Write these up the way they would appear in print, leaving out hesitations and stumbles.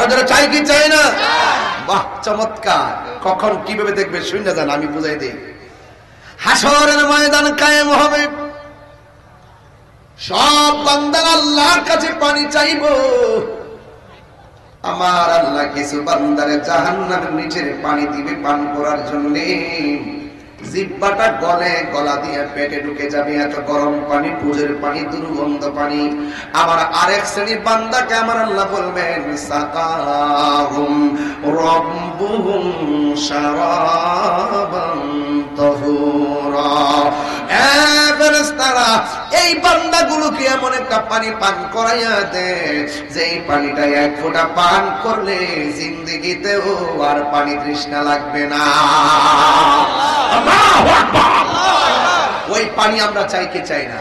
জোরে চাই কি চাই না? বাহ, চমৎকার। কখন কিভাবে দেখবে শুনে যান, আমি বুঝাই দিই। হাসরের ময়দান কায়েম হবে, সব বান্দা আল্লাহর কাছে পানি চাইবো। আমার আল্লাহ কিছু বান্দারে জাহান্নামের নিচে পানি দিবে পান করার জন্য। জিহ্বাটা গলে, গলা দিয়ে পেটে ঢুকে যাবে, এত গরম পানি, পুজোর পানি, দুর্গন্ধ পানি। আমার আরেক শ্রেণীর বান্দাকে আমার আল্লাহ বলবেন সাকাহুম রাব্বুহুম শারাবান তাহুরা। ফেরেশতারা এই বান্দাগুলোকে এমন একটা পানি পান করাইয়া দে, যে এই পানিটা এক ফোঁটা পান করলে জিন্দেগিতেও আর পানি তৃষ্ণা লাগবে না। ওই পানি আমরা চাই কি চাই না?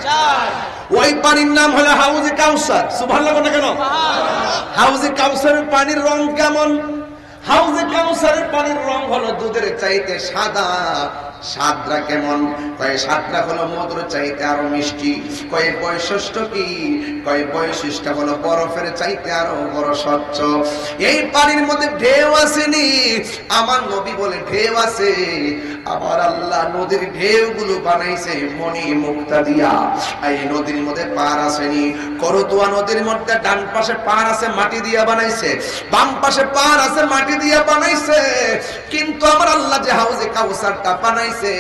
ওই পানির নাম হলো হাউজে কাউসার। সুবহানাল্লাহ না কেন? হাউজে কাউসারের পানির রং কেমন? হাউজে কাউসারের পানির রং হলো দুধের চাইতে সাদা। স্বাদটা কেমন? কয় স্বাদটা হলো মধুর চাইতে আরো মিষ্টি। কয় বৈশিষ্ট্য কি? কয় বৈশিষ্ট্য হলো বরফের চাইতে আরো বড় স্বচ্ছ। এই পানির মধ্যে ঢেউ আসেনি, আমার নবী বলে ঢেউ আছে। আমার আল্লাহ নদীর ঢেউগুলো বানাইছে মণি মুক্তা দিয়া। এই নদীর মধ্যে পার আসেনি। করতোয়া নদীর মধ্যে ডান পাশে পার আছে মাটি দিয়া বানাইছে, বাম পাশে পার আছে মাটি দিয়া বানাইছে। কিন্তু আমার আল্লাহ যে হাউজে কাউসারটা বানাইছে,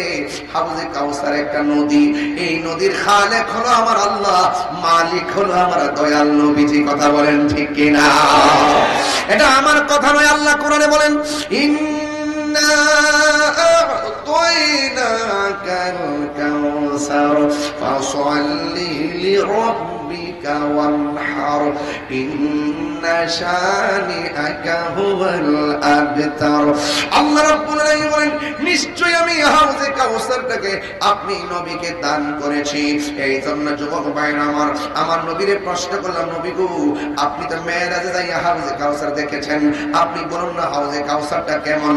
হাউজে কাউসার একটা নদী। এই নদীর খালেক হলো আমার আল্লাহ, মালিক হলো আমার দয়াল নবীজি। কথা বলেন ঠিক কিনা? এটা আমার কথা নয়, আল্লাহ কোরআনে বলেন ইন্না আ'তাইনাকাল কাউসার ফাসাল্লি লিরাব্বিকা ওয়ানহার ইন্না শানিআকা হুয়াল আবতার। আল্লাহ রাব্বুল আলামিন বলেন নিশ্চয়ই আমি হাউজে কাউসারটাকে আপনি নবীকে দান করেছি। এই জন্য যুবক ভাইরা আমার নবীরে প্রশ্ন করলাম, নবী গো আপনি তো মেরাজে যাইয়া হাউজে কাউসার দেখেছেন, আপনি বলুন না হাউজে কাউসারটা কেমন?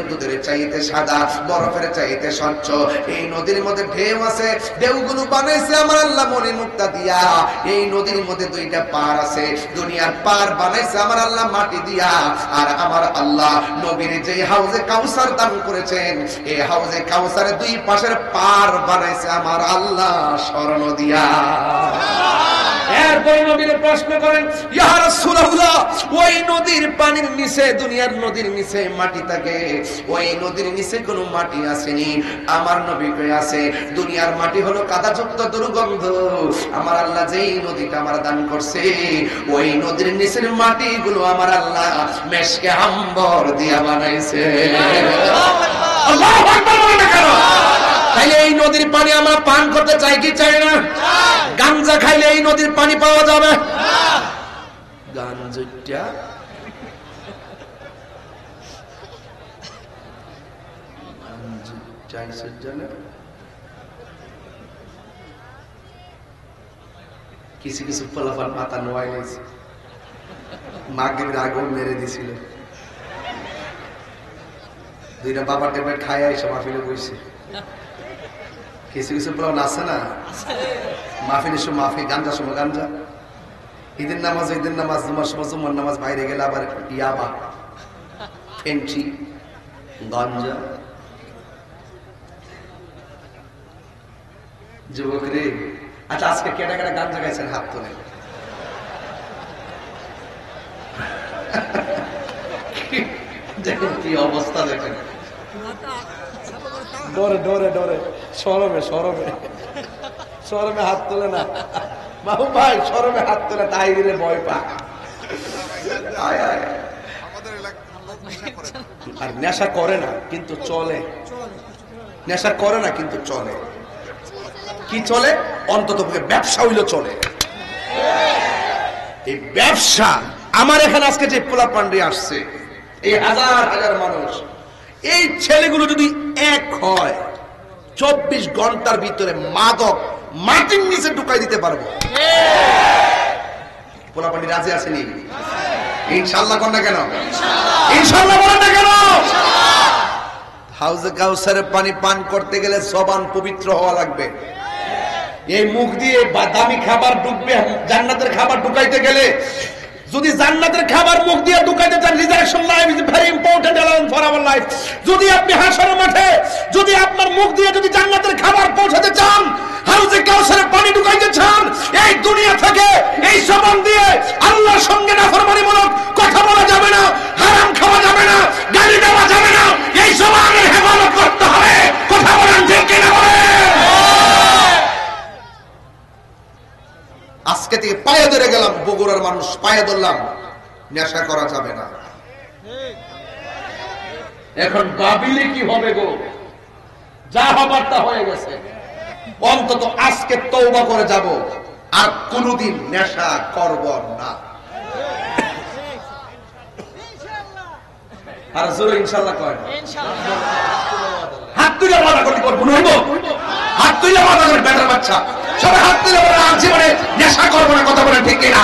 দুধের চাইতে সাদা, বরফের চাইতে স্বচ্ছ। এই নদীর মধ্যে ঢেউ আছে, ঢেউগুলো বানাইছে আমার আল্লাহ মনি মুক্তা দিয়া। এই নদীর মধ্যে দুইটা পার আছে, দুনিয়ার পার বানাইছে আমার আল্লাহ মাটি দিয়া। আর আমার আল্লাহ নবীর যে হাউজে কাউসার দান করেছেন, এই হাউজে কাউসারের দুই পাশের পার বানাইছে আমার আল্লাহ স্বর্ণ দিয়া। এরপর নবীর প্রশ্ন করেন ইয়া রাসূলুল্লাহ, ওই নদীর পানির নিচে, দুনিয়ার নদীর নিচে মাটি থাকে, ওই নদীর নিচে কোনো মাটি আসেনি। আমার নবী কই আছে, দুনিয়ার মাটি হলো কাদাযুক্ত দুর্গন্ধ। আমার আল্লাহ যেই নদীটা আমার দান করছে, ওই নদীর নিচের মাটিগুলো আমার আল্লাহ মেশকে আম্বর দিয়া বানাইছে। আল্লাহু আকবার বলেন কেন? তাইলে এই নদীর পানি আমরা পান করতে চাই কি চাই না? গাঞ্জা খাইলে এই নদীর পানি পাওয়া যাবে? গাঞ্জাটা কিছু কিছু ফলাফল মাথা নোয়াই গেছে, মাগরিবের আগুন মেরে দিছিল। দুইটা বাবা টেবলেট খাই আইসা মাহফিলে বইছে। কিছু কিছু প্লান আছে না, মাহফিলের সময় মাহফিল, গাঞ্জা সময় গাঞ্জা, ঈদের নামাজ ঈদের নামাজ, জুমার সময় জুমার নামাজ, বাইরে গেলে আবার ইয়াবা, ফেন্ট্রি, গাঞ্জা। যুবক রে, আচ্ছা আজকে কেটা কেটা গাঞ্জা গাইছেন হাত তোলে? দেখুন কি অবস্থা, দেখেন ডরে ডরে ডরে, শরমে শরমে শরমে হাত তোলে না। বাবু ভাই শরমে হাত তোলে, তাই দিলে ভয় পা। আর নেশা করে না কিন্তু চলে, নেশা করে না কিন্তু চলে। কি চলে? অন্তত ব্যবসা হইলে চলে। এই ব্যবসা, আমার এখানে আজকে যে পোলা পান্ডে আসছে, এই হাজার হাজার মানুষ, এই ছেলেগুলো যদি এক হয় 24 ঘন্টার ভিতরে মাদক মাটির নিচে ঢুকাই দিতে পারবো। পোলা পান্ডে রাজি আসেনি? ইনশাআল্লাহ কোন না কেন? ইনশাআল্লাহ বলেন না কেন? হাউজে কাউসারের পানি পান করতে গেলে জবান পবিত্র হওয়া লাগবে। এই মুখ দিয়ে দামি খাবার ঢুকবে, জান্নাতের খাবার ঢুকাইতে গেলে যদি জান্নাতের খাবার মুখ দিয়ে ঢুকাইতে চান, reservation life is very important allowance for our life. যদি আপনি হাসরের মাঠে যদি আপনার মুখ দিয়ে যদি জান্নাতের খাবার পৌঁছাতে চান, হাউজে কাউসারে পানি ঢুকাইতে চান, এই দুনিয়া থেকে এই জবান দিয়ে আল্লাহর সঙ্গে নাফরমানিমূলক কথা বলা যাবে না, হারাম খাওয়া যাবে না, গালি দেওয়া যাবে না, এই জবানের হেফাজত করতে হবে। কথা বলেন ঠিক কিনা বলেন? আজকে থেকে পায়ে ধরে গেলাম, বগুড়ার মানুষ পায়ে ধরলাম, নেশা করা যাবে না। এখন ভাবিলে কি হবে গো? যা হবার তা হয়ে গেছে। অন্তত আজকে তওবা করে যাব, আর কোনদিন নেশা করব না। আর জোরে ইনশাআল্লাহ কয়, ইনশাআল্লাহ। হাত তুলে ওয়াদা করতে পারবো না, হাত তুলে ওয়াদা করে বেটার বাচ্চা সবাই হাত তুলে বলে আর জীবনে নেশা করবো না। কথা বলেন ঠিক কিনা?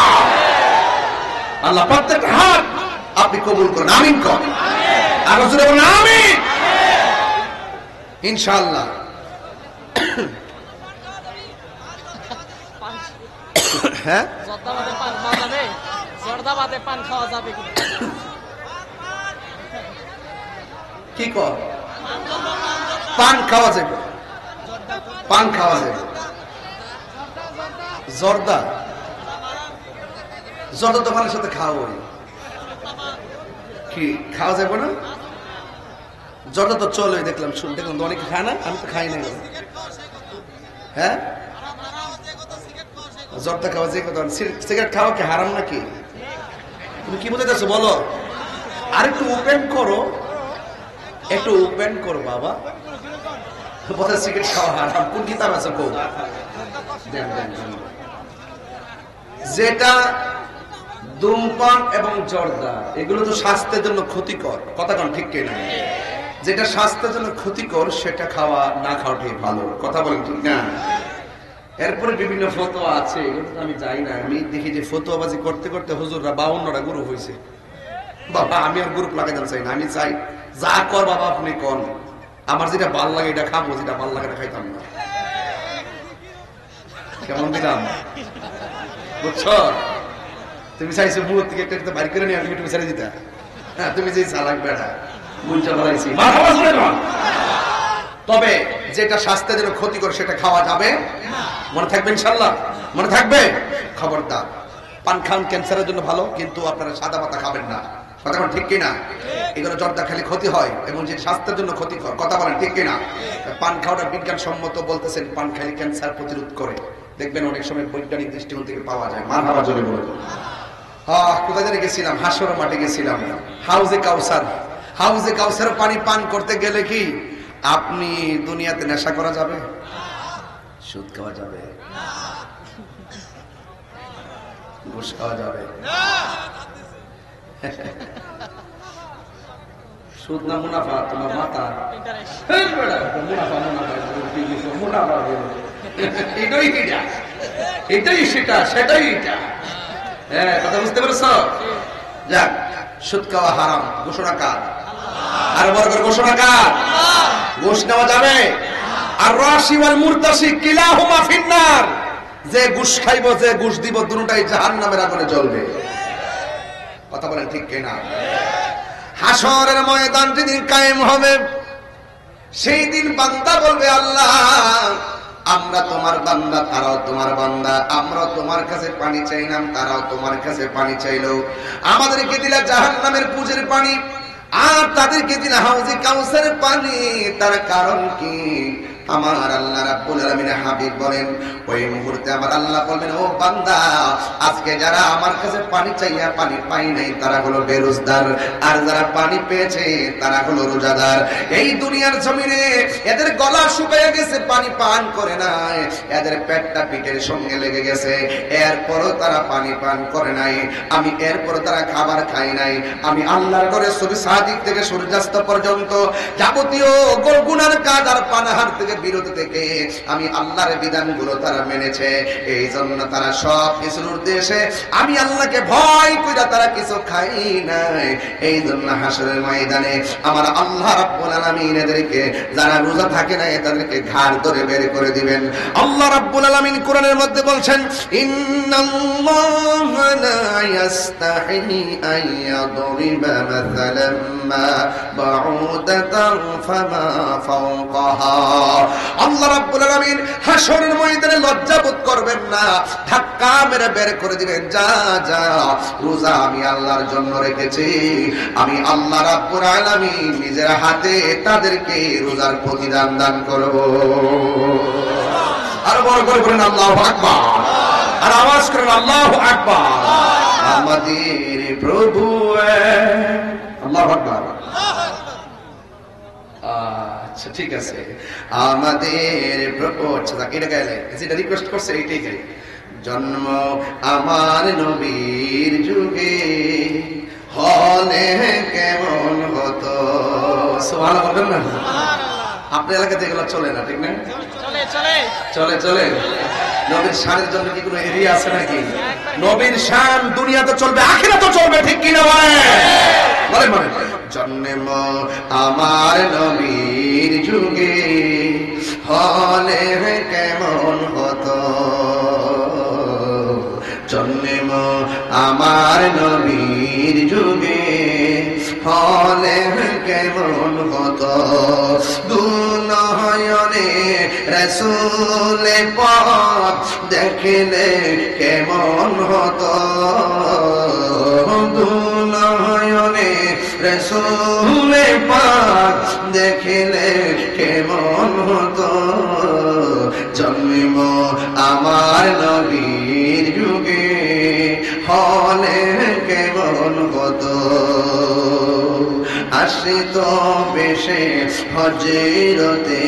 আল্লাহ প্রত্যেকটা হাত আপনি কবুল করুন, আমিন কর। আর জোরে বলেন আমিন, ইনশাআল্লাহ। হ্যাঁ, কি কর? পান খাওয়া যাবে, পান খাওয়া যাবে। জর্দা, জর্দা দোকানের সাথে খাওয়া কি খাওয়া যাবে না? জর্দা তো চলে দেখলাম, দেখলাম অনেকে খায় না, আমি তো খাই না। হ্যাঁ, জর্দা খাওয়া যে কথা, সিগারেট খাওয়া কি হারাম নাকি? তুমি কি বুঝাইতেছো বলো? আর একটু ওপেন করো, একটু ওপেন করো বাবা। বলে সিগারেট খাওয়া হারাম, কোন কিতাব আছে? যেটা ধূমপান এবং জর্দা এগুলো তো স্বাস্থ্যের জন্য ক্ষতিকর। কথা কোন ঠিক কিনা? যেটা স্বাস্থ্যের জন্য ক্ষতিকর সেটা খাওয়া না খাওয়াটাই ভালো। কথা বলেন ঠিক না? এরপরে বিভিন্ন ফতোয়া আছে, এগুলো তো আমি যাই না। আমি দেখি যে ফতোয়াবাজি করতে করতে হুজুররা 52টা গ্রুপ হয়েছে। বাবা আমি আর গ্রুপ লাগাইতে চাই না, আমি চাই যা কর বাবা আপনি কর, আমার যেটা ভাল লাগে এটা খাবো, যেটা ভাল লাগে এটা খাইতাম না। কেমন দিলাম বুঝছো? তুমি চাইছো মুখ থেকে একটা বাড়ি করে নিয়ে তুমি ছেড়ে দিতা। হ্যাঁ, তুমি যে চালাক বেটা বুঝতে পারাইছি। তবে যেটা স্বাস্থ্যের জন্য ক্ষতিকর সেটা খাওয়া যাবে, মনে থাকবে ইনশাআল্লাহ, মনে থাকবে। খবরদার, পান খান ক্যান্সারের জন্য ভালো, কিন্তু আপনারা সাদা পাতা খাবেন না। কথা বলেন ঠিক কিনা? এগুলো জর্দা খেলে ক্ষতি হয় এবং যে স্বাস্থ্যের জন্য ক্ষতিকর। কথা বলেন ঠিক কিনা? পান খাওয়াটা বিজ্ঞানসম্মত বলতেছেন, পান খেলে ক্যান্সার প্রতিরোধ করে। দেখবেন অনেক সময় বৈজ্ঞানিক দৃষ্টিকোণ থেকে পাওয়া যায়। মারহাবা জোরে বলুন। কোথায় জানি গেছিলাম, হাসরের মাঠে গেছিলাম, হাউজে কাউসার। হাউজে কাউসার পানি পান করতে গেলে কি আপনি দুনিয়াতে নেশা করা যাবে? সুদ খাওয়া যাবে? ঘুষ খাওয়া যাবে? সুদ না মুনাফা? তোমার মাথা মুনাফা, এটাই এটা, এটাই সেটা, সেটাই এটা। হ্যাঁ, কথা বুঝতে পেরেছ? যাক, সুদ খাওয়া হারাম ঘোষণা কার? আর বড় করে ঘোষণা কার? ঘুষ নেওয়া যাবে? আর রাশি ওয়াল মুরতাশি কিলাহুমা ফিন্নার। যে ঘুষ খাইব, যে ঘুষ দিব, দুটোটাই জাহান্নামের আগুনে জ্বলবে। কথা বলেন ঠিক কিনা? হাসরের ময়দান যেদিন কায়েম হবে, সেই দিন বান্দা বলবে, আল্লাহ আমরা তোমার বান্দা, তারাও তোমার বান্দা। আমরা তোমার কাছে পানি চাইলাম, তারাও তোমার কাছে পানি চাইলো। আমাদেরকে দিলা জাহান্নামের পুজের পানি, আর তাদেরকে দিলা হাউজে কাউসারের পানি। তার কারণ কি? আমার আল্লাহ রাব্বুল আলামিন হাবিব বলেন, ওই মুহূর্তে আমার আল্লাহ বলবেন, ও বান্দা, আজকে যারা আমার কাছে পানি চাইয়া পানি পাই নাই তারা হলো বেরোজগার, আর যারা পানি পেয়েছে তারা হলো রোজাদার। এই দুনিয়ার জমিনে এদের গলা শুকিয়ে গেছে, পানি পান করে নাই, এদের পেটটা পিঠের সঙ্গে লেগে গেছে, এরপরও তারা পানি পান করে নাই। আমি এরপরও তারা খাবার খাই নাই। আমি আল্লাহর ঘরে সূর্য সাদিক থেকে সূর্যাস্ত পর্যন্ত যাবতীয় গুনার কাজ আর পানাহার থেকে বিরত থেকে আমি আল্লাহর বিধানগুলো তারা মেনেছে, এই জন্য তারা সব কিছুর উদ্দেশ্যে আমি আল্লাহকে ভয় কইরা তারা কিছু খাই নাই। এই জন্য হাসরের ময়দানে আমার আল্লাহ রাব্বুল আলামিন এদেরকে যারা রোজা থাকে না তাদেরকে ঘাড় ধরে বের করে দিবেন। আল্লাহ রাব্বুল আলামিন কোরআনের মধ্যে বলছেন, ইন্নাল্লাহা লা ইয়াস্তাহি আন ইয়াদরিবা মাসালাম মা বাউদাতান ফামা ফাওকাহা। আল্লাহ রাব্বুল আলামিন হাসরের ময়দানে লজ্জা বোধ করবেন না, ধাক্কা মেরে বের করে দিবেন, যা যা রোজা আমি আল্লাহর জন্য রেখেছি, আমি আল্লাহ রাব্বুল আলামিন নিজের হাতে তাদেরকে রোজার প্রতিদান দান করব। আর বড় করে বলেন আল্লাহু আকবার, আর আওয়াজ করেন আল্লাহু আকবার। আমাদের প্রভু আল্লাহু আকবার। আচ্ছা ঠিক আছে, আমাদের প্রভু, আচ্ছা এটা গাইলে যেটা রিকোয়েস্ট করছে এইটাই গাই। জন্ম আমার নবীর যুগে হলে কেমন হতো। সুবহানাল্লাহ বলবেন না? আপনার এলাকাতে এগুলো চলে না, ঠিক না? চলে চলে। নবীর শানের জন্য কি কোনো এরিয়া আছে নাকি? নবীর শান দুনিয়াতে চলবে, আখিরাতেও চলবে, ঠিক কি না বলেন? বলেন জন্ম আমার নবীর যুগে হলে কেমন হতো, জন্ম আমার নবীর যুগে হলে কেমন হতো, দুনয়নে রাসূল পাক দেখলে কেমন হতো, দুনয়নে রাসূল পাক দেখলে কেমন হতো, জন্ম আমার নবীর যুগে হলে কেমন হতো। আসিত বেশে হযরতে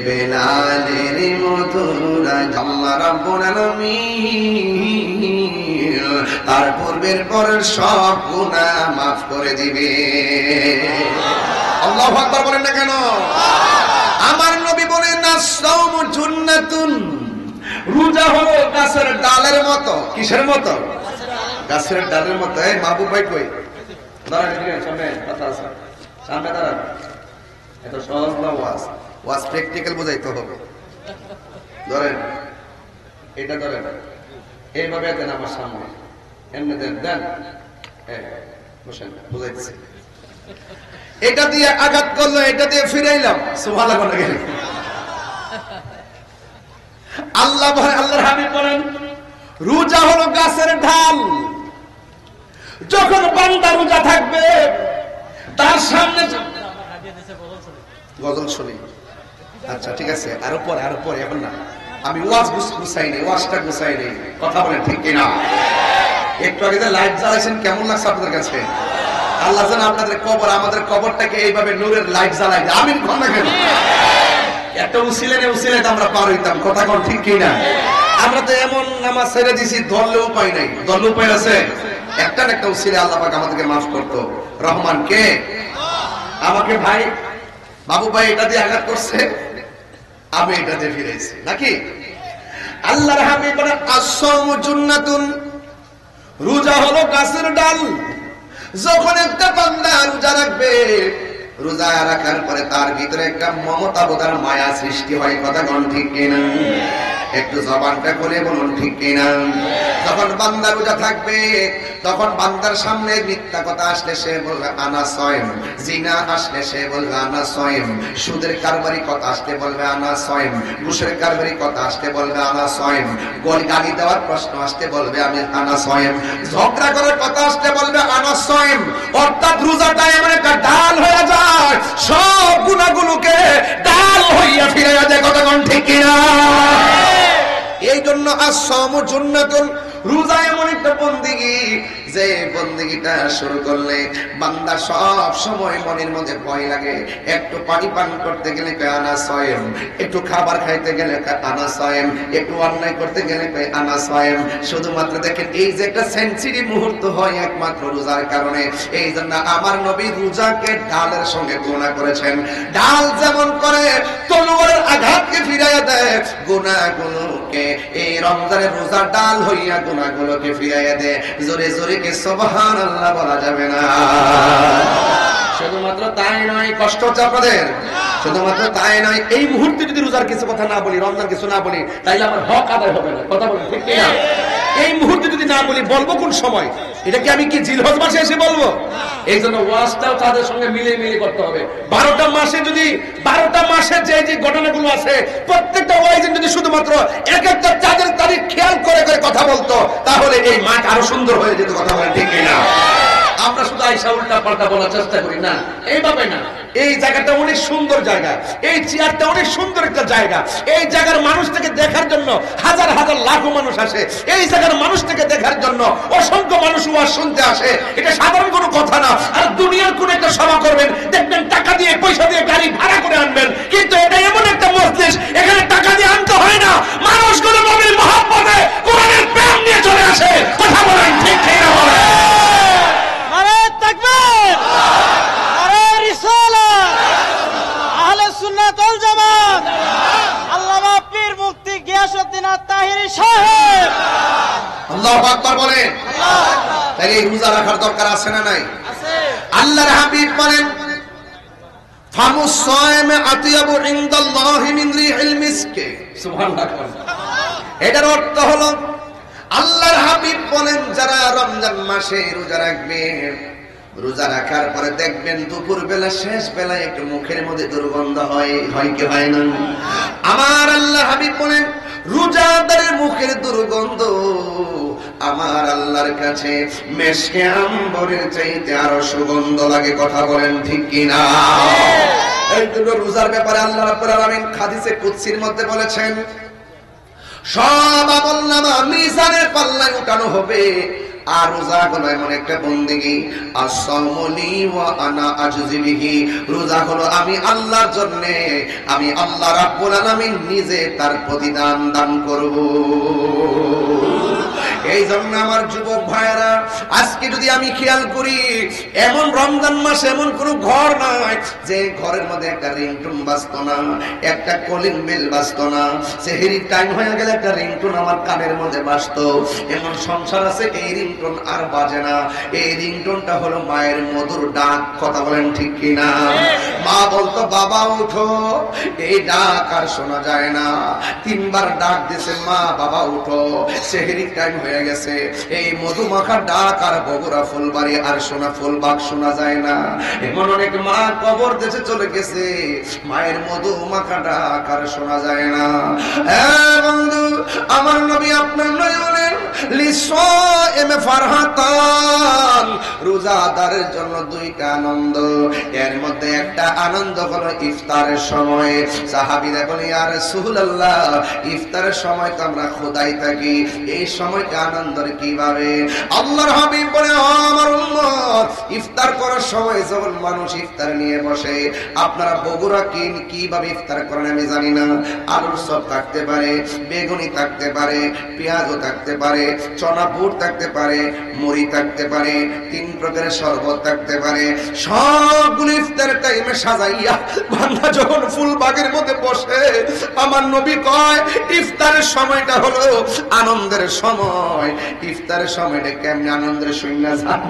বেলালের মধুরা, আল্লাহ রাব্বুল আলামিন তার পূর্বের পরের সব গুনাহ মাফ করে দিবে। আল্লাহু আকবার বলেন না কেন? আমার নবী বলেন আস-সাওমু জুন্নাতুন, রোজা হলো গাছের ডালের মতো। কিসের মতো? গাছের ডালের মতো। এই মাহবুব ভাই কই? দাঁড়ান সামনে, কথা আছে সামনে দাঁড়ান। এত সহজ না ওয়াজ, ওয়াজ প্র্যাকটিক্যাল বোঝাইতে হবে। ধরেন এটা, ধরেন এইভাবে দেন আমার সামনে, এমনি দেন, দেন বসেন, বুঝাইতেছি। এটা দিয়ে আঘাত করলো, এটা দিয়ে ফিরাইলাম, সুবহানাল্লাহ বলেন। আল্লাহ আল্লাহর হাবিব বলেন রোজা হলো গাছের ঢাল। যখন বান্দা রোজা থাকবে তার সামনে গজল শুনি। আচ্ছা ঠিক আছে, আরো পরে এখন না, আমি ওয়াজ গুছাই নেই, ওয়াজটা গুছাই নেই, কথা বলেন ঠিক কিনা? একটু আগে যে লাইট জ্বালাইছেন কেমন লাগছে আপনাদের কাছে? আল্লাহ যেন আপনাদের কবর, আমাদের কবরটাকে এইভাবে নূরের লাইট জ্বালাই দেয়। আমিন কোন না কেন? একটা উসিলে আমরা পার হইতাম, কথা কোন ঠিক কিনা? আমরা তো এমন নামাজ ছেড়ে দিছি, ধরলেও উপায় নাই। ধরলে উপায় আছে? একটা না একটা উসিলে আল্লাহ পাক আমাদেরকে মাফ করতো। রহমান কে? আমাকে ভাই বাবু ভাই এটা দিয়ে আঘাত করছে, আমি এটা দিয়ে ফিরেছি নাকি? আল্লাহর হাবিব বলেন আস-সাওমু জুন্নাতুন, রোজা হলো গাছের ডাল। যখন একটা বান্দা রোজা রাখবে, রোজা রাখার পরে তার ভিতরে একটা মমতা বোধার মায়া সৃষ্টি হয়, কথা কোন ঠিক কিনা? একটু জবানটা খুলে বলুন ঠিক কিনা? যখন বান্দা রোজা থাকবে তখন বান্দার সামনে মিথ্যা কথা আসলে সে বলবে আনা সায়ম, জিনা আসলে সে বলবে আনা সায়ম, সুদের কারবারি কথা আসলে বলবে আনা সায়ম, ঘুষের কারবারি কথা আসলে বলবে আনা সায়ম, গালি দেওয়ার প্রশ্ন আসলে বলবে আমি আনা সায়ম, ঝগড়া করার কথা আসলে বলবে আনা সায়ম। অর্থাৎ রোজাটা এমন একটা ডাল হয়ে যায়, সব গুনাহগুলোকে ডাল হইয়া ফিরে যায়, কথা কোন ঠিক কিনা? এই জন্য আস-সাওমু জুন্নাতুন, রোজা এমন একটা বন্দেগী যে বন্দেগীটা শুরু করলে বান্দা সব সময় মনের মধ্যে ভয় লাগে। একটু পানি পান করতে গেলে কয় আনা সায়েম, একটু খাবার খাইতে গেলে আনা সায়েম, একটু অন্যায় করতে গেলে কয় আনা সায়েম। শুধুমাত্র দেখেন এই যে একটা সেঞ্চুরি মুহূর্ত হয় একমাত্র রোজার কারণে। এই জন্য আমার নবী রোজাকে ঢালের সঙ্গে তুলনা করেছেন। ঢাল যেমন করে তলোয়ারের আঘাতকে ফিরাইয়া দেয়, গুনাহগুলোকে এই রমজানের রোজা ঢাল হইয়া গুনাহগুলোকে ফিরাইয়া দেয়। জোরে জোরে কে সুবহানাল্লাহ বলা যাবে না? শুধুমাত্র তাই নয়, কষ্ট হচ্ছে আপনাদের? শুধুমাত্র তাই নয়, এই মুহূর্তে যদি রোজার কিছু কথা না বলি, রমজান কিছু না বলি, তাইলে আমার হক আদায় হবে না। কথা বলি ঠিক কিনা? এই মুহূর্তে যদি না বলি, বলবো কোন সময়? এটা কি আমি কি জিলহজ মাসে এসে বলবো? এই জন্য ওয়াজটাও তাদের সঙ্গে মিলিয়ে মিলিয়ে করতে হবে। 12টা মাসে যদি 12টা মাসে যে যে ঘটনাগুলো আছে প্রত্যেকটা ওয়াইজ যদি শুধুমাত্র এক একটা চাঁদের তারিখ খেয়াল করে করে কথা বলতো, তাহলে এই মাঠ আরো সুন্দর হয়ে যেত। কথা বলেন ঠিক কিনা? আমরা শুধু আইসা উল্টা পাল্টা বলার চেষ্টা করি না, এইভাবে না। এই জায়গাটা অনেক সুন্দর জায়গা, এই চেয়ারটা অনেক সুন্দর একটা জায়গা। এই জায়গার মানুষটাকে দেখার জন্য হাজার হাজার লাখো মানুষ আসে। এই জায়গার মানুষটাকে দেখার জন্য অসংখ্য মানুষ ওয়াজ শুনতে আসে। এটা সাধারণ কোনো কথা না। আর দুনিয়ার কোন একটা সভা করবেন, দেখবেন টাকা দিয়ে পয়সা দিয়ে গাড়ি ভাড়া করে আনবেন, কিন্তু এটা এমন একটা মজলিস, এখানে টাকা দিয়ে আনতে হয় না। মানুষগুলো নবীর মহব্বতে কোরআনের প্রেম নিয়ে চলে আসে। কথা বলেন ঠিক ঠিক না? বলেন তাহলে এই রোজা রাখার দরকার আছে না নাই? আল্লাহর হাবিব বলেন ফামুস সায়েম আতিয়াবু ইনদাল্লাহি মিন রিহিল মিসক। সুবহানাল্লাহ। এটার অর্থ হলো আল্লাহর হাবিব বলেন যারা রমজান মাসে রোজা রাখবে, রোজা রাখার পরে দেখবেন দুপুর বেলা শেষ বেলায় একটু মুখের মধ্যে দুর্গন্ধ হয় কি হয় না? আমার আল্লাহ হাবিব বলেন রোজাদারের মুখের দুর্গন্ধ আমার আল্লাহর কাছে মেশকে আম্বরের চাইতে আরো সুগন্ধ লাগে। কথা বলেন ঠিক কিনা? এই দুটো রোজার ব্যাপারে আল্লাহ রাব্বুল আলামিন হাদিসে কুদসির মধ্যে বলেছেন সব আমলনামা মিজানের পাল্লায় উঠানো হবে। আর রোজা হলো এমন একটা বন্দেগী, আস-সাওমুলি ওয়া আনা আজজি বিহি। রোজা হলো আমি আল্লাহর জন্য, আমি আল্লাহ রাব্বুল আলামিন নিজে তার প্রতিদান দান করব। এই জন্য আমার যুবক ভাইরা, আজকে যদি আমি খেয়াল করি, এমন রমজান মাসে এমন কোন ঘর নাই যে ঘরের মধ্যে একটা রিংটোন বাজতো না, একটা কলিং বেল বাজতো না। সেহরির টাইম হয়ে গেলে একটা রিংটোন আমার কানের মধ্যে বাজতো। এমন সংসার আছে এই রিংটোন আর বাজে না। এই রিংটোনটা হলো মায়ের মধুর ডাক। কথা বলেন ঠিক কিনা? মা বলতো বাবা উঠো, এই ডাক আর শোনা যায় না। 3 বার ডাক দিয়েছে মা বাবা উঠো, সেহরির টাইম হয়ে গেছে। এই মধুমাখার ডাক আর বগুড়া ফুলবাড়ি আর সোনা ফুলবাগ শোনা যায় না। এমন অনেক মা কবর দেশে চলে গেছে, মায়ের মধুমাখা ডাক আর শোনা যায় না। হ্যাঁ বন্ধু, আমার নবী আপনার নবী বলেন লিসাইম ফারহাতান, রোজাদারের জন্য 2টা আনন্দ। এর মধ্যে একটা আনন্দ হলো ইফতারের সময়। সাহাবীরা বলে ইয়া রাসূলুল্লাহ, ইফতারের সময় তো আমরা খোদাই থাকি, এই সময়টা আনন্দের কিভাবে? আল্লাহর হাবিব বলে আমার উম্মত, ইফতার করার সময় যখন মানুষ ইফতার নিয়ে বসে, আপনারা বগুড়া কিভাবে ইফতার করেন আমি জানি না। আলুর চপ থাকতে পারে, বেগুনি থাকতে পারে, পেঁয়াজও থাকতে পারে, চনা বুট থাকতে পারে, মুড়ি থাকতে পারে, 3 প্রকারের শরবত থাকতে পারে। সবগুলো ইফতারের টাইমে সাজাইয়া বান্দা যখন ফুলবাগের মধ্যে বসে, আমার নবী কয় ইফতারের সময়টা হলো আনন্দের সময়। ইফতারের সময়টা কেমন আনন্দের শূন্য যান।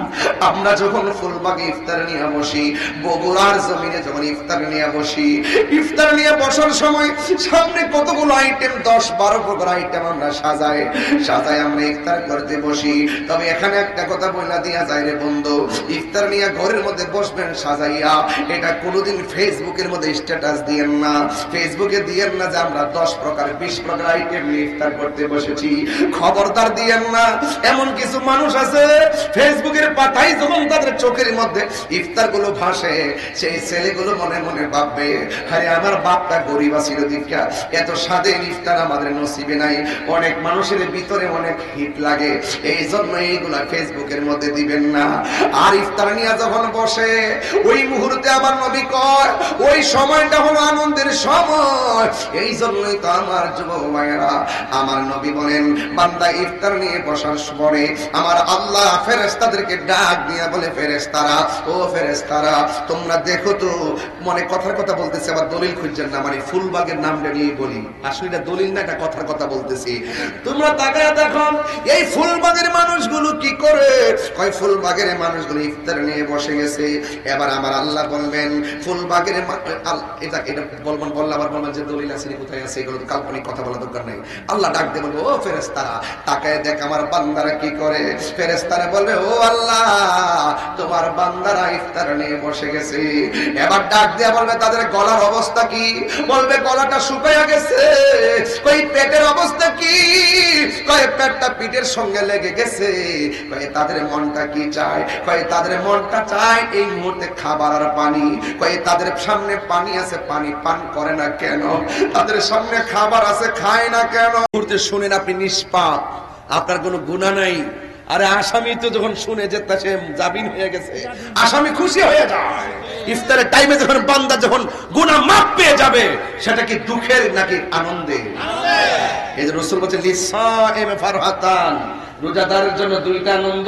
আমরা যখন ফুলবাগে ইফতার নিয়ে বসি, বগুড়ার জমিনে যখন ইফতার নিয়ে বসি, ইফতার নিয়ে বসার সময় সামনে কতগুলো আইটেম, 10-12 প্রকার আইটেম আমরা সাজাই আমরা ইফতার করতে বসি। তবে এখানে একটা কথা বলে দিয়া যায় রে বন্ধু, ইফতার নিয়ে ঘরের মধ্যে বসবেন সাজাইয়া, এটা কোনোদিন ফেসবুকের মধ্যে স্ট্যাটাস দিয়েন না, ফেসবুকে দিয়েন না যে আমরা 10 প্রকার 20 প্রকার আইটেম নিয়ে ইফতার করতে বসেছি। খবরদার দিয়েন না। এমন কিছু মানুষ আছে ফেসবুকের পাতায় যখন তাদের চোখের মধ্যে ইফতার গুলো ভাসে, সেই ছেলেগুলো মনে মনে ভাববে, আরে আমার বাপটা গরিব ছিল দীক্ষা, এত স্বাদের ইফতার আমাদের নসিবে নাই। অনেক মানুষের ভিতরে অনেক হিট লাগে, এই জন্য এইগুলা ফেসবুকের মধ্যে দিবেন না। আর ইফতার নিয়ে যখন বসে ওই মুহূর্তে আমার নবী কয় ওই সময়টা হলো আনন্দের সময়। এই জন্যই তো আমার যুবক ভাইয়েরা, আমার নবী বলেন বান্দা ইফতার নিয়ে বসার পরে আমার আল্লাহ ফেরেশতাদেরকে ডাক দিয়ে বলে, ফেরেশতারা, ও ফেরেশতারা তোমরা দেখো তো, মনে কথার কথা বলতেছে, আবার দলিল খুঁজছেন না, মানে ফুলবাগের নামটা নিয়ে বলি, আসলে এটা দলিল না, এটা কথার কথা বলতেছি। তোমরা তাকায় দেখো এই ফুলবাগের মানুষগুলো কি করে, কয় ফুলবাগের মানুষগুলো ইফতার নিয়ে বসে গেছে। এবার আমার আল্লাহ বলবেন ফুলবাগের এটা বলবেন, বললে আবার বলবেন যে দলিল আছে কোথায় আছে, এগুলো কাল্পনিক কথা বলা দরকার নেই। আল্লাহ ডাক দিয়ে বলবে, ও ফেরেশতারা তাকায় দেখ আমার বান্দারা কি করে। ফেরেশতারা বলবে, ও আল্লাহ তোমার বান্দারা ইফতার নিয়ে বসে গেছে। এবার ডাক দিয়ে বলবে তাদের গলার অবস্থা কি, বলবে গলাটা শুকায়া গেছে। কই পেটের অবস্থা কি, কয় পেটটা পিঠের সঙ্গে লেগে গেছে। কয় তাদের মনটা কি চায়, কয় তাদের মনটা চায় এই মুহূর্তে খাবার আর পানি। কয় তাদের সামনে পানি আছে, পানি পান করে না কেন, তাদের সামনে খাবার আছে খায় না কেন। মুহূর্তে শুনেন আপনি নিষ্পাপ, আপনার কোনো গুনাহ নাই। আরে আসামি তো যখন শুনে যে তা সে জামিন হয়ে গেছে, আসামি খুশি হয়ে যায়। ইফতারের টাইমে যখন বান্দা যখন গুনাহ মাফ পেয়ে যাবে, সেটা কি দুঃখের নাকি আনন্দে? এই যে রাসূল বলেছেন লিসাইম ফারহাতান, রোজাদারের জন্য দুইটা আনন্দ।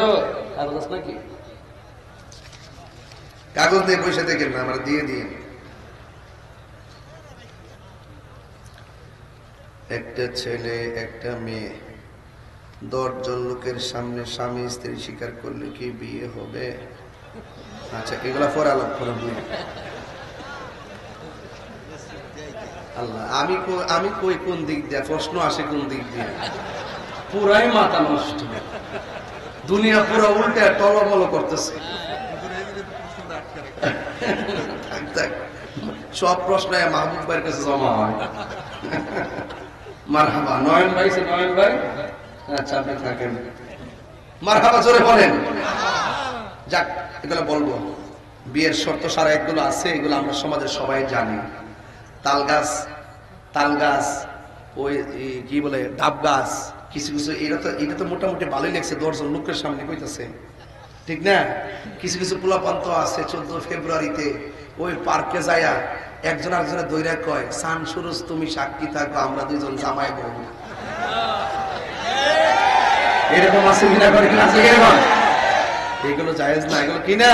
কাগজ নাকি কাগজ দিয়ে পয়সা দেখেন না, আমরা দিয়ে দিন। একটা ছেলে একটা মেয়ে 10 জন লোকের সামনে স্বামী স্ত্রী স্বীকার করলে কি বিয়ে হবে? আচ্ছা এগুলা পরে আলাপ করব। আল্লাহ আমি কই কোন দিক দিয়ে প্রশ্ন আসে, কোন দিক দিয়ে? পুরাই মাথা নষ্ট, দুনিয়া পুরো উল্টে টলমল করতেছে। সব প্রশ্ন মাহবুব ভাইয়ের কাছে জমা হয়। মারহাবা নয়ন ভাই, নয়ন ভাই আচ্ছা আপনি থাকেন, মারহাবা জোরে বলেন। যাক এগুলো বলবো, বিয়ের শর্ত সারা এগুলো আছে, এগুলো আমরা সমাজের সবাই জানি। তাল গাছ, ওই কি বলে ডাব গাছ, কিছু কিছু এটা তো মোটামুটি ভালোই লাগছে, 10 জন লোকের সামনে কইতাছে, ঠিক না? কিছু কিছু পোলাপান্ত আছে 14 ফেব্রুয়ারিতে ওই পার্কে যায়া একজন আরেকজনের দৈরা কয়, সান সুরজ তুমি সাক্ষী থাকো, আমরা দুইজন জামাই বউ। এরকম আছে কিনা, এগুলো জায়েজ না, এগুলো কিনা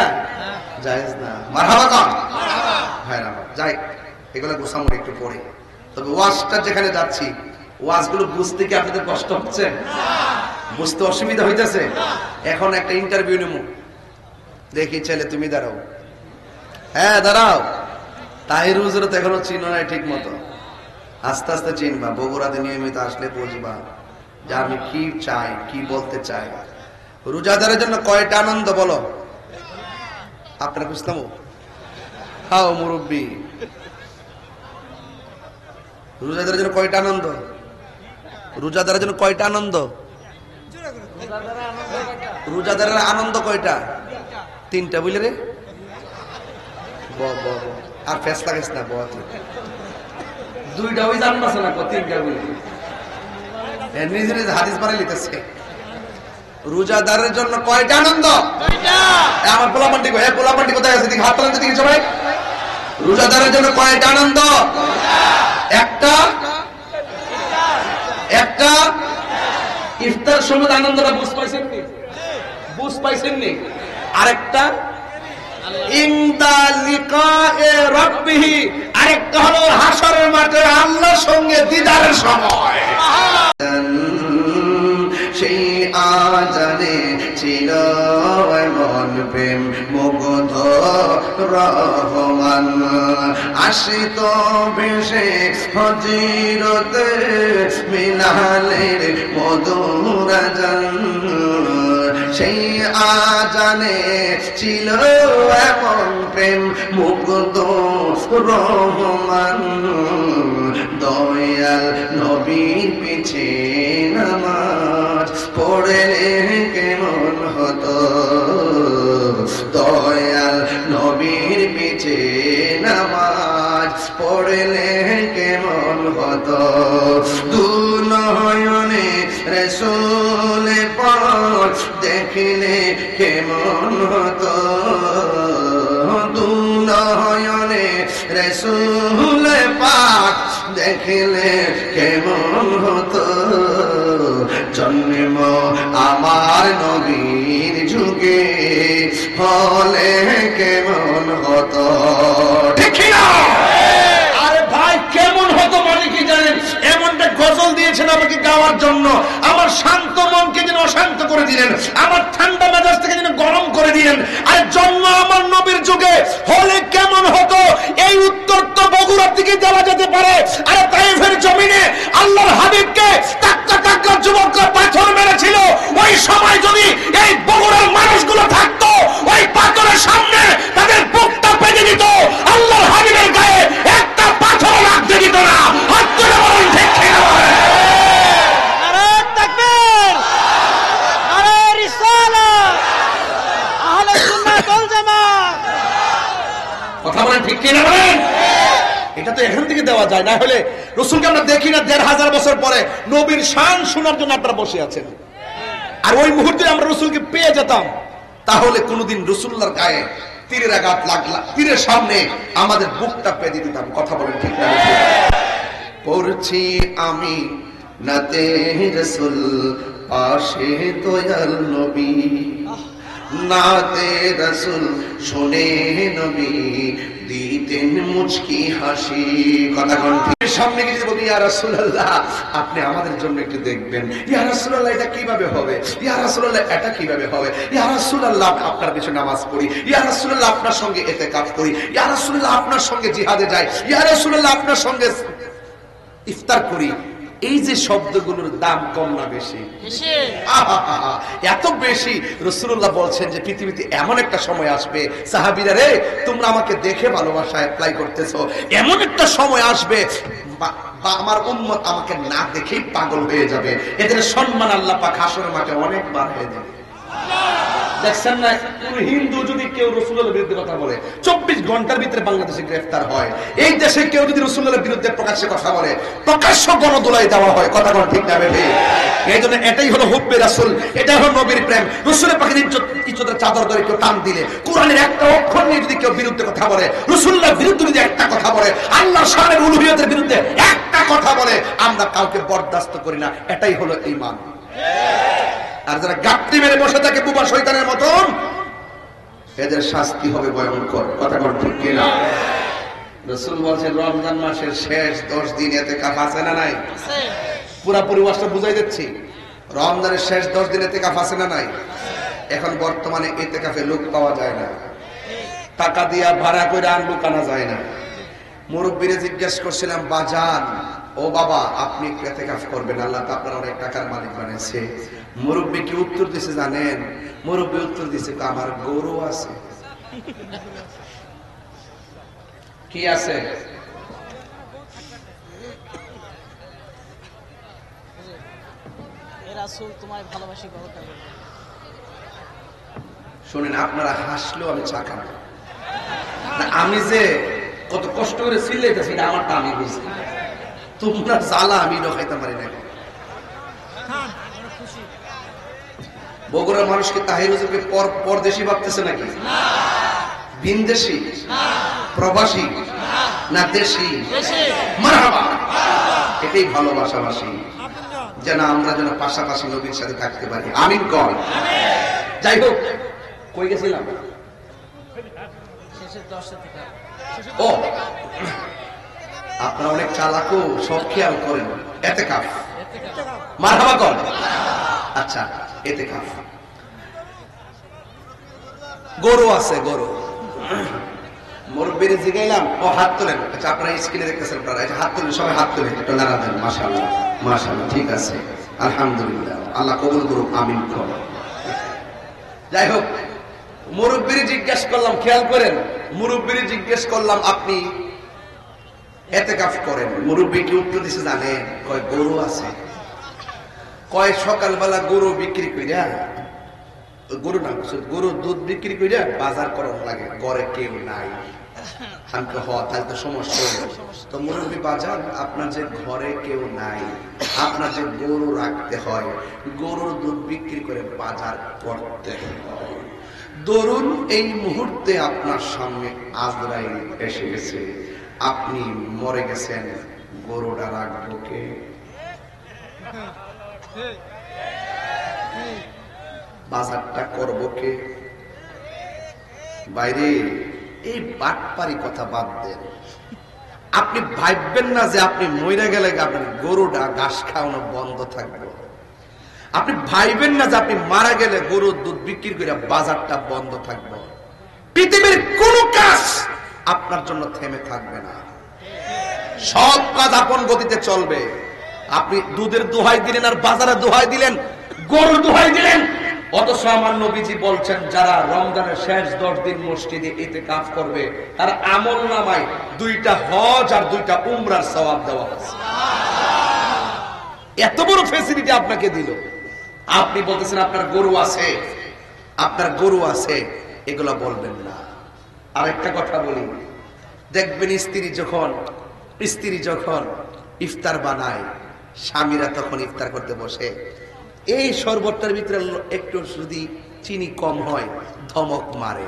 জায়েজ না। মারহাবা কর ভাই না যাই, এগুলো গোসামুর একটু পরে। তবে ওয়াজটা যেখানে যাচ্ছি, ওয়াজগুলো বুঝতে কি আপনাদের কষ্ট হচ্ছে? বুঝতে অসুবিধা হইতেছে? এখন একটা ইন্টারভিউ নেব, দেখি ছেলে তুমি দাঁড়াও, হ্যাঁ দাঁড়াও। তাহির হুজুর তো এখনো চিনো নাই ঠিক মতো, আস্তে আস্তে চিনবা, বগুড়াতে নিয়মিত আসলে বুঝবা যে আমি কি চাই, কি বলতে চাই। রোজাদারের জন্য কয়টা আনন্দ বলো? আপনারা বুঝতাম হাও মুরব্বী, রোজাদারের জন্য কয়টা আনন্দ? রোজাদারের জন্য কয়টা আনন্দ? রোজাদারের আনন্দ কয়টা? 3টা বুঝলে রে। আর ফেস লাগাইস না, দুইটা ওই জানবাছে না, 3টা বুঝলে নিজে নিজে হাদিস বানাই লিতেছে। রোজাদারের জন্য কয়টা আনন্দ? আমার পোলাপান্টি কয়, পোলাপান্টি কোথায় আছে? হাত তোলেন তো দেখি সবাই। রোজাদারের জন্য কয়টা আনন্দ? একটা ইফতার সময় আনন্দটা বুঝ পাইছেন নি? বুঝ পাইছেন নি? আরেকটা ইনদা লিকায়ে রাব্বিহি, আরেকটা হলো হাশরের মাঠে আল্লাহর সঙ্গে দিদারের সময়। সেই আজানে ছিল মন প্রেম মুগ্ধ রহমান, আসিত ভেসে হজিরতে মিলালের মধুর আজান। সেই আজানে ছিল এমন প্রেম মুগ্ধ রহমান, দয়াল নবীর পিছে নামাজ পড়লে কেমন হতো, দয়াল নবীর পিছে নামাজ পড়লে কেমন হতো দুনয়নে রাসূল পাক দেখলে কেমন হতো দুনয়নে রাসূল পাক দেখলে কেমন হতো জন্ম আমার নবীর যুগে হলে কেমন হতো ঠিক না আরে ভাই কেমন হতো মানে কি জানেন এমনটা গজল দিয়েছেন আমাকে গাওয়ার জন্য আমার শান্ত মনকে যেন অশান্ত করে দিলেন আমার ঠান্ডা মেজাজ থেকে যেন গরম করে দিলেন আর জন্ম আমার নবীর যুগে হলে কেমন হতো এই উত্তর তো বগুড়ার দিকে দেওয়া যেতে পারে আরে তাইফের জমিনে আল্লাহর হাবিবকে টাক্কা টাক্কা যুবকরা পাথর মেরেছিল ওই সময় যদি এই বগুড়ার মানুষগুলো থাকতো ওই পাথরের সামনে তাদের বুকটা পেতে দিত আল্লাহর হাবিবের গায়ে একটা পাথর লাগতে দিত না হাত তুলে বলেন ঠিক কিনা বলেন নারে তাকবীর নারে রিসালাত আহলে সুন্নাত ওয়াল জামাত কথা বলেন ঠিক কিনা বলেন এটা তো এখান থেকে দেওয়া যায় না হলে রাসূলকে আমরা দেখি না ১৫০০ বছর পরে নবীর শান শোনার জন্য আপনারা বসে আছেন আর ওই মুহূর্তে আমরা রাসূলকে পেয়ে যেতাম তাহলে কোনোদিন রাসূলুল্লাহর গায়ে তীরের আঘাত লাগলা তীরের সামনে আমাদের বুকটা পেতে দিতাম কথা বলেন ঠিক না পড়ছি আমি নাতে রাসূল পাশে দয়াল নবী নাতে রাসূল শুনে নবী দিতেন মুচকি হাসি কথা কণ্ঠের সামনে গিয়ে বলি ইয়া রাসূলুল্লাহ আপনি আমাদের জন্য একটু দেখবেন ইয়া রাসূলুল্লাহ এটা কিভাবে হবে ইয়া রাসূলুল্লাহ এটা কিভাবে হবে ইয়া রাসূলুল্লাহ আপনার পিছনে নামাজ পড়ি ইয়া রাসূলুল্লাহ আপনার সঙ্গে ইতিকাফ করি ইয়া রাসূলুল্লাহ আপনার সঙ্গে জিহাদে যাই ইয়া রাসূলুল্লাহ আপনার সঙ্গে ইফতার করি এই যে শব্দগুলোর দাম কম না বেশি এত বেশি রাসূলুল্লাহ বলছেন যে পৃথিবীতে এমন একটা সময় আসবে সাহাবীরা রে তোমরা আমাকে দেখে ভালোবাসা অ্যাপ্লাই করতেছো এমন একটা সময় আসবে আমার উম্মত আমাকে না দেখেই পাগল হয়ে যাবে এদের সম্মান আল্লাহ পাক হাসরের মাঠে অনেকবার হয়ে যাবে দেখছেন না কোন হিন্দু যদি কেউ রাসূলুল্লাহর বিরুদ্ধে কথা বলে 24 ঘন্টার ভিতরে বাংলাদেশে গ্রেফতার হয় এই দেশে কেউ যদি রাসূলুল্লাহর বিরুদ্ধে প্রকাশ্যে কথা বলে প্রকাশ্য গণদোলাই দেওয়া হয় কথা বল ঠিক না বেবি এইজন্য এটাই হলো হুব্বে রাসূল এটাই হলো নবীর প্রেম রাসূলের পাকের ইজ্জতের চাদর ধরে কেউ টান দিলে কোরআনের একটা অক্ষর নিয়ে যদি কেউ বিরুদ্ধে কথা বলে রাসূলুল্লাহর বিরুদ্ধে যদি একটা কথা বলে আল্লাহর শানের উলুহিয়তের বিরুদ্ধে একটা কথা বলে আমরা কাউকে বরদাস্ত করি না এটাই হলো ঈমান আর যারা গাপটি মেরে বসে থাকে বুবা শয়তানের মতন এদের শাস্তি হবে ভয়ঙ্কর কথা বল ঠিক কিনা রাসূল বলেন রমজান মাসের শেষ 10 দিন ইতিকাফ আছে না নাই আছে পুরোপুরি ওয়াজটা বুঝাই দিচ্ছি রমজানের শেষ 10 দিন ইতিকাফ আছে না নাই এখন বর্তমানে ইতিকাফে লোক পাওয়া যায় না টাকা দিয়া ভাড়া করে আর লোক আনা যায় না মুরব্বিরে জিজ্ঞেস করছিলাম বাজান ও বাবা আপনি ইতিকাফ করবেন আল্লাহ তো আপনার অনেক টাকার মালিক বানাইছে মুরব্বি কি উত্তর দিছে জানেন মুরব্বি উত্তর দিছে আমার গরু আছে কি আছে রাসূল তোমায় ভালোবাসি কথা বলে শুনেন আপনারা হাসলেও আমি চা খাবো না আমি যে কত কষ্ট করে সিলাইতেছি না আমারটা আমি বুঝি তোমরা জ্বালা আমি খাইতে পারি না বগুড়ার মানুষ কি তাহির হুজুরকে পরদেশী ভাবতেছে নাকি ভিনদেশী প্রবাসী না দেশী মারহাবা এটাই ভালোবাসাবাসী যেন আমরা যেন পাশাপাশি নবীর সাথে থাকতে পারি আমিন কর যাই হোক কই গেছিলাম শেষের 10 থেকে ও আপনারা অনেক চালাকো সব খেয়াল করেন ইতিকাফ মারহাবা কর আচ্ছা ইতিকাফ গরু আছে গরু মুরব্বিরে জিগাইলাম ও হাত তোলেন আচ্ছা আপনারা স্ক্রিনে দেখতেছেন আপনারা এই হাত তোলেন সবাই হাত তোলেন একটু নাড়া দেন মাশাআল্লাহ মাশাআল্লাহ ঠিক আছে আলহামদুলিল্লাহ আল্লাহ কবুল করুক আমিন কর যাই হোক মুরব্বিরে জিজ্ঞেস করলাম খেয়াল করেন মুরব্বিরে জিজ্ঞেস করলাম আপনি ইতিকাফ করেন মুরব্বি কি উত্তর দিছে জানেন কয় গরু আছে কয় সকালবেলা গরু বিক্রি কইরা গরু না, গরুর দুধ বিক্রি করে বাজার করার লাগে, ঘরে কেউ নাই। আমাকে তাহলে তো সমস্যা হলো। তো মুরব্বী বাজার, আপনার যে ঘরে কেউ নাই, আপনার যে গরু রাখতে হয়, গরুর দুধ বিক্রি করে বাজার করতে হয়। ধরুন এই মুহূর্তে আপনার সামনে আজরাইল এসে গেছে, আপনি মরে গেছেন, গরুটা রাখবো কে? বাজারটা করবো কে? বাইরে এই বাটপারি কথা বাদ দেন। আপনি ভাববেন না যে আপনি মরে গেলে আপনার গরুটা ঘাস খাওয়ানো বন্ধ থাকবে। আপনি ভাববেন না যে আপনি মারা গেলে গরুর দুধ বিক্রি করে বাজারটা বন্ধ থাকবে। পৃথিবীর কোন কাজ আপনার জন্য থেমে থাকবে না, সব কাজ আপন গতিতে চলবে। আপনি দুধের দোহাই দিলেন আর বাজারে দোহাই দিলেন, গরুর দোহাই দিলেন, অথচ আমার নবীজি বলছেন যারা রমজানের শেষ 10 দিন মসজিদে ইতিকাফ করবে তার আমল নামায় 2টা হজ আর 2টা উমরার সওয়াব দেওয়া হয়েছে। এত বড় ফ্যাসিলিটি আপনাকে দিল, আপনি বলতেছেন আপনার গরু আছে, আপনার গরু আছে, এগুলা বলবেন না। আরেকটা কথা বলি, দেখবেন স্ত্রী যখন ইফতার বানায়, স্বামীরা তখন ইফতার করতে বসে, এই শরবতটার ভিতরে একটু যদি চিনি কম হয় ধমক মারে।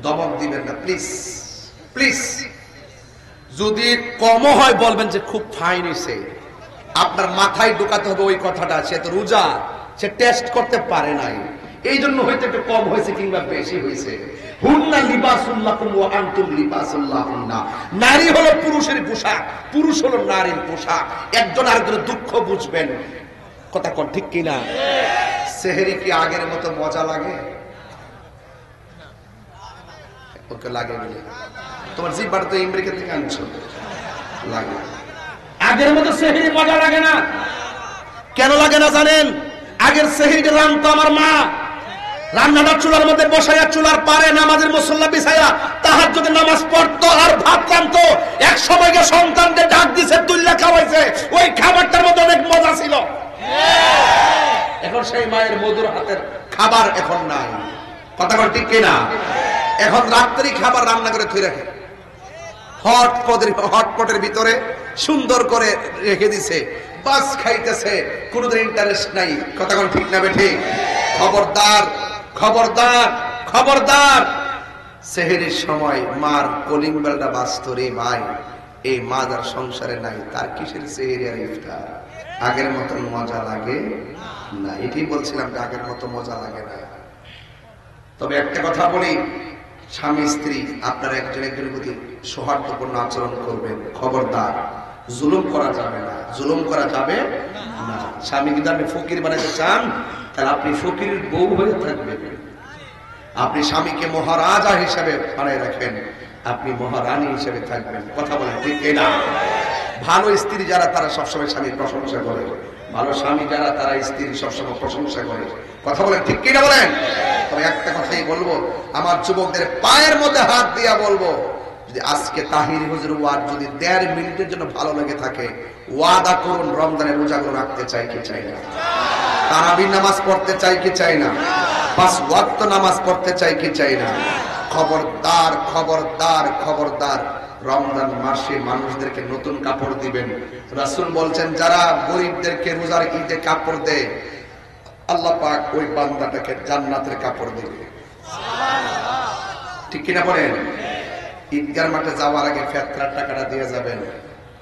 ধমক দিবেন না প্লিজ, প্লিজ। যদি কম হয় বলবেন যে খুব ফাইন হয়েছে। আপনার মাথায় ঢোকাতে হবে ওই কথাটা, সে তো রোজা, সে টেস্ট করতে পারে নাই, এই জন্য হয়তো একটু কম হয়েছে কিংবা বেশি হয়েছে। হুন্না লিবাসুল লাকুম ওয়া আনতুম লিবাসুল লাহুন্না। নারী হলো পুরুষের পোশাক, পুরুষ হলো নারীর পোশাক। একজন আরেকজনের দুঃখ বুঝবেন। কথা কোন ঠিক কিনা? সেহরি কি আগের মতো মজা লাগে? ওকে লাগে বলে তোমার জিহ্বার তো আমেরিকা থেকে আনছো, লাগে। আগের মতো সেহরি মজা লাগে না। কেন লাগে না জানেন? আগের সেহরিটা রান্নাতো আমার মা, রান্নাটা চুলার মধ্যে বসাইয়া চুলার পারে নামাজের মুসল্লা বিছাইয়া তাহাজ্জুদের নামাজ পড়তো আর ভাত রান্তো। এক সময়কে সন্তানকে ডাক দিছে, তুল্লা খাওয়াইছে, ওই খাবারটার মধ্যে অনেক মজা ছিল। এখন সেই মায়ের মধুর হাতের খাবার এখন নাই। কথা বল ঠিক কিনা? এখন রাত্রি খাবার রান্না করে থুই রাখে, হটপটের ভিতরে সুন্দর করে রেখে দিছে, বাস খাইতেছে, কোনদিন ইন্টারেস্ট নাই। কথা বল ঠিক না বেঠিক? খবরদার, খবরদার, খবরদার। সেহরির সময় মার কলিং বেলটা বাজতো রে ভাই, এই মা যার সংসারে নাই তার কিসের সেহরি আর ইফতার? আগের মতো মজা লাগে না। এটাই বলছিলাম যে আগের মতো মজা লাগে না। তবে একটা কথা বলি, স্বামী স্ত্রী আপনারা একজন একজনের প্রতি সৌহার্দ্যপূর্ণ আচরণ করবেন। খবরদার, জুলুম করা যাবে না, জুলুম করা যাবে না। স্বামী যদি আপনি ফকির বানাতে চান তাহলে আপনি ফকিরের বউ হয়ে থাকবেন। আপনি স্বামীকে মহারাজা হিসেবে বানায় রাখেন, আপনি মহারানী হিসেবে থাকবেন। কথা বলেন ঠিক কিনা? ভালো স্ত্রী যারা তারা সবসময় স্বামীর প্রশংসা করে, ভালো স্বামী যারা তারা স্ত্রীর সবসময় প্রশংসা করে। কথা বলেন ঠিক কিনা বলেন? তবে একটা কথাই বলবো, আমার যুবকদের পায়ের মধ্যে হাত দিয়া বলবো, যদি আজকে তাহির হুজুর ওয়াজ যদি 1.5 মিনিটের জন্য ভালো লেগে থাকে, ওয়াদা করুন রমজানের রোজাগুলো রাখতে চাই কি চাই না? তারাবির নামাজ পড়তে চাই কি চাই না? 5 ওয়াক্ত নামাজ পড়তে চাই কি চাই না? খবরদার, খবরদার, খবরদার। রমজান মাসে মানুষদেরকে নতুন কাপড় দিবেন। রাসূল বলছেন যারা গরিবদেরকে রোজার ঈদে কাপড় দেয়, আল্লাহ পাক ওই বান্দাটাকে জান্নাতের কাপড় দেবে। ঠিক কিনা বলেন? ঈদগার মাঠে যাওয়ার আগে ফেতরার টাকাটা দিয়ে যাবেন।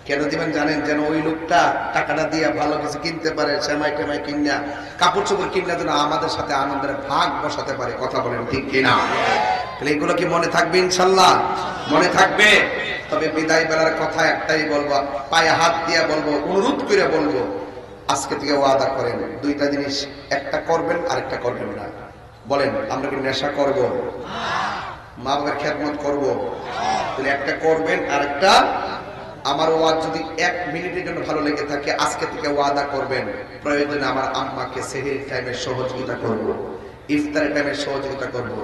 কেন দিবেন জানেন? যেন ওই লোকটা টাকাটা দিয়ে ভালো কিছু কিনতে পারে, সেমাই টেমাই কিনা, কাপড় চোপড় কিনলে যেন আমাদের সাথে আনন্দের ভাগ বসাতে পারে। কথা বলেন ঠিক কিনা? তাহলে এগুলো কি মনে থাকবে? ইনশাল্লাহ মনে থাকবে। তবে বিদায় বেলার কথা একটাই বলবো, পায়ে হাত দিয়ে বলবো, অনুরোধ করে বলবো, আজকে থেকে ওয়াদা করেন 2টা জিনিস, একটা করবেন আরেকটা করবেন না। বলেন, আমরা কি নেশা করব? মা বাবার খেদমত করব? তাহলে একটা করবেন আরেকটা। আমার ওয়াজ যদি 1 মিনিটের জন্য ভালো লেগে থাকে, আজকে থেকে ওয়াদা করবেন প্রয়োজনে আমার আম্মাকে সেহরির টাইমে সহযোগিতা করব, ইফতারের টাইমে সহযোগিতা করব।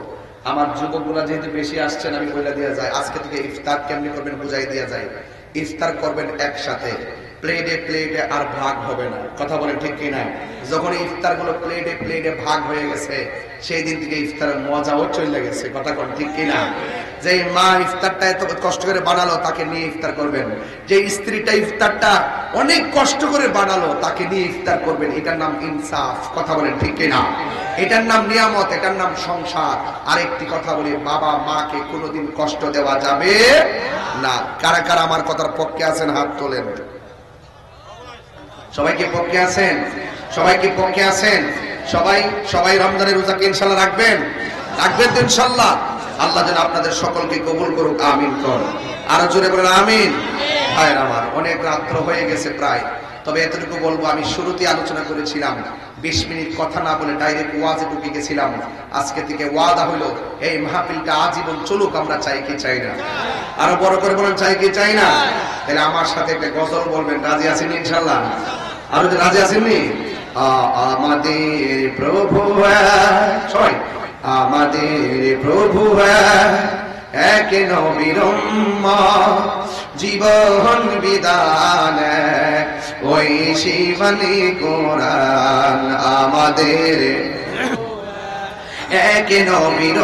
আমার যুবকগুলা যেহেতু বেশি আসছেন, আমি বলে দেওয়া যায় আজকে থেকে ইফতার কেমনি করবেন বুঝাই দেওয়া যায়। ইফতার করবেন একসাথে, প্লেটে প্লেটে আর ভাগ হবে না, কথা বলেন ঠিক কিনা? যখন ইফতার গুলো প্লেটে প্লেটে ভাগ হয়ে গেছে, সেই দিন থেকে ইফতারের মজাও চলে গেছে, কথা বলেন ঠিক কিনা? যে মা ইফতারটা এত কষ্ট করে বানালো, তাকে নিয়ে ইফতার করবেন। যে স্ত্রীটা ইফতারটা অনেক কষ্ট করে বানালো, তাকে নিয়ে ইফতার করবেন। এটার নাম ইনসাফ, কথা বলেন ঠিক কিনা? এটার নাম নিয়ামত, এটার নাম সংসার। আরেকটি কথা বলি, বাবা মাকে কোনোদিন কষ্ট দেওয়া যাবে না। কারা কারা আমার কথার পক্ষে আছেন হাত তোলেন। সবাই কি পক্ষে আছেন? সবাই কি পক্ষে আছেন? সবাই সবাই রমজানের রোজাকে ইনশাআল্লাহ রাখবেন, রাখবেন তো ইনশাআল্লাহ। আল্লাহ যেন আপনাদের সকলকে কবুল করুক, আমিন কর। আরো জোরে বলেন আমিন। ভাইয়ের আমার, অনেক রাত্র হয়ে গেছে প্রায়, তবে এতটুকু বলবো, আমি শুরুতে আলোচনা করেছিলাম 20 মিনিট কথা না বলে ডাইরেক্ট ওয়াজে ঢুকে গেছিলাম। আজকে থেকে ওয়াদা হলো, এই মাহফিলটা আজীবন চলুক। আমরা চাই কি চাই না? আরো বড় করে বলেন, চাই কি চাই না? তাহলে আমার সাথে একটা গজল বলবেন, রাজি আছেন ইনশাআল্লাহ? আরো যে রাজি আছেননি? আমাদের প্রভু সবাই, আমাদের প্রভু এক নবীর জীবন বিধান, ওই শিবানী কোরআন। আমাদের এক নবীর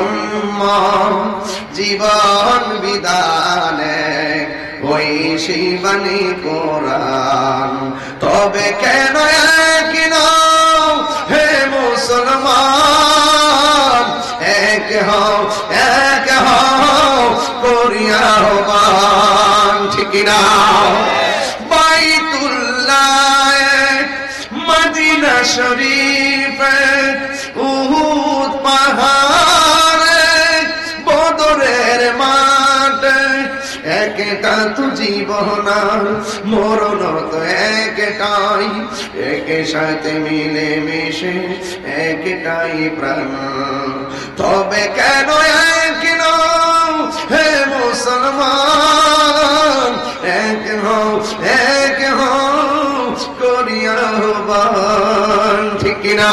জীবন বিধান, ওই শিবানী কোরআন। তবে কেন এক নও হে মুসলমান, এক হও করিয়া হবান, ঠিক না? বাইতুল্লাহ মদিনা শরীফ, উহুদ পাহাড়, বদরের মাঠ, একটা তো জীবন মরণ তো একটাই, একের সাথে মিলে মিশে একটাই প্রাণ। তবে কেন এক নও হে মুসলমান, এক হও করিয়া হবান, ঠিক না?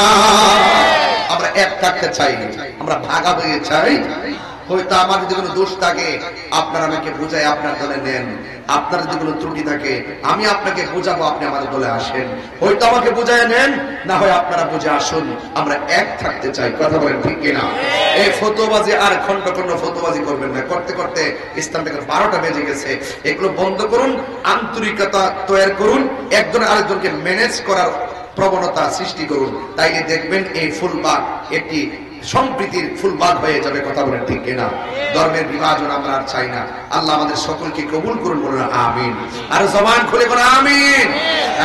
আমরা এক থাকতে চাই, আমরা ভাগা হয়ে চাই। হয়তো আমার যদি কোনো দোষ থাকে, আপনারা আমাকে বুঝাই আপনার দলে নেন। আপনার যদি কোনো ত্রুটি থাকে, আমি আপনাকে বুঝাবো, আপনি আমাদের দলে আসেন। হয়তো আমাকে বুঝাই নেন, না হয় আপনারা বুঝে আসুন। আমরা এক থাকতে চাই, কথা বলেন ঠিক কিনা? এই ফতোবাজি আর খন্ড খন্ড ফতোবাজি করবেন না। করতে করতে ইসলামটাকে 12টা বেজে গেছে। এগুলো বন্ধ করুন, আন্তরিকতা তৈরি করুন, একজন আরেকজনকে ম্যানেজ করার প্রবণতা সৃষ্টি করুন। তাইলে দেখবেন এই ফুলবাগ একটি সম্প্রীতির ফুলবাগ হয়ে যাবে, কথা বলেন ঠিক কিনা? ধর্মের বিভাজন আমরা আর চাই না। আল্লাহ আমাদের সকলকে কবুল করুন, বলুন আমিন। আর জবান খুলে বলুন আমিন।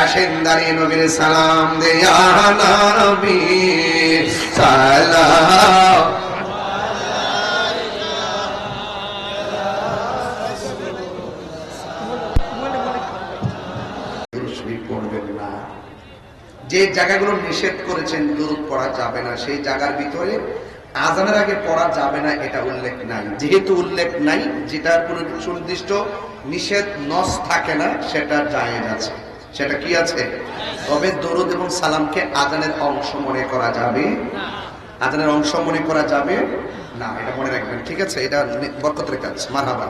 আসেন দাঁড়িয়ে নবীর সালাম দেয়া নবী সালাম, পড়বেন না। যে জায়গাগুলো নিষেধ করেছেন দুরূদ পড়া যাবে না, সেই জায়গার ভিতরে আজানের আগে পড়া যাবে না, এটা উল্লেখ নাই। যেহেতু উল্লেখ নাই, যেটার কোনো সুনির্দিষ্ট নিষেধ নস থাকে না, সেটা জায়েজ আছে। সেটা কি আছে? তবে দরুদ এবং সালামকে আজানের অংশ মনে করা যাবে, আজানের অংশ মনে করা যাবে না, এটা মনে রাখবেন, ঠিক আছে? এটা বরকতের কাজ, মারহাবা।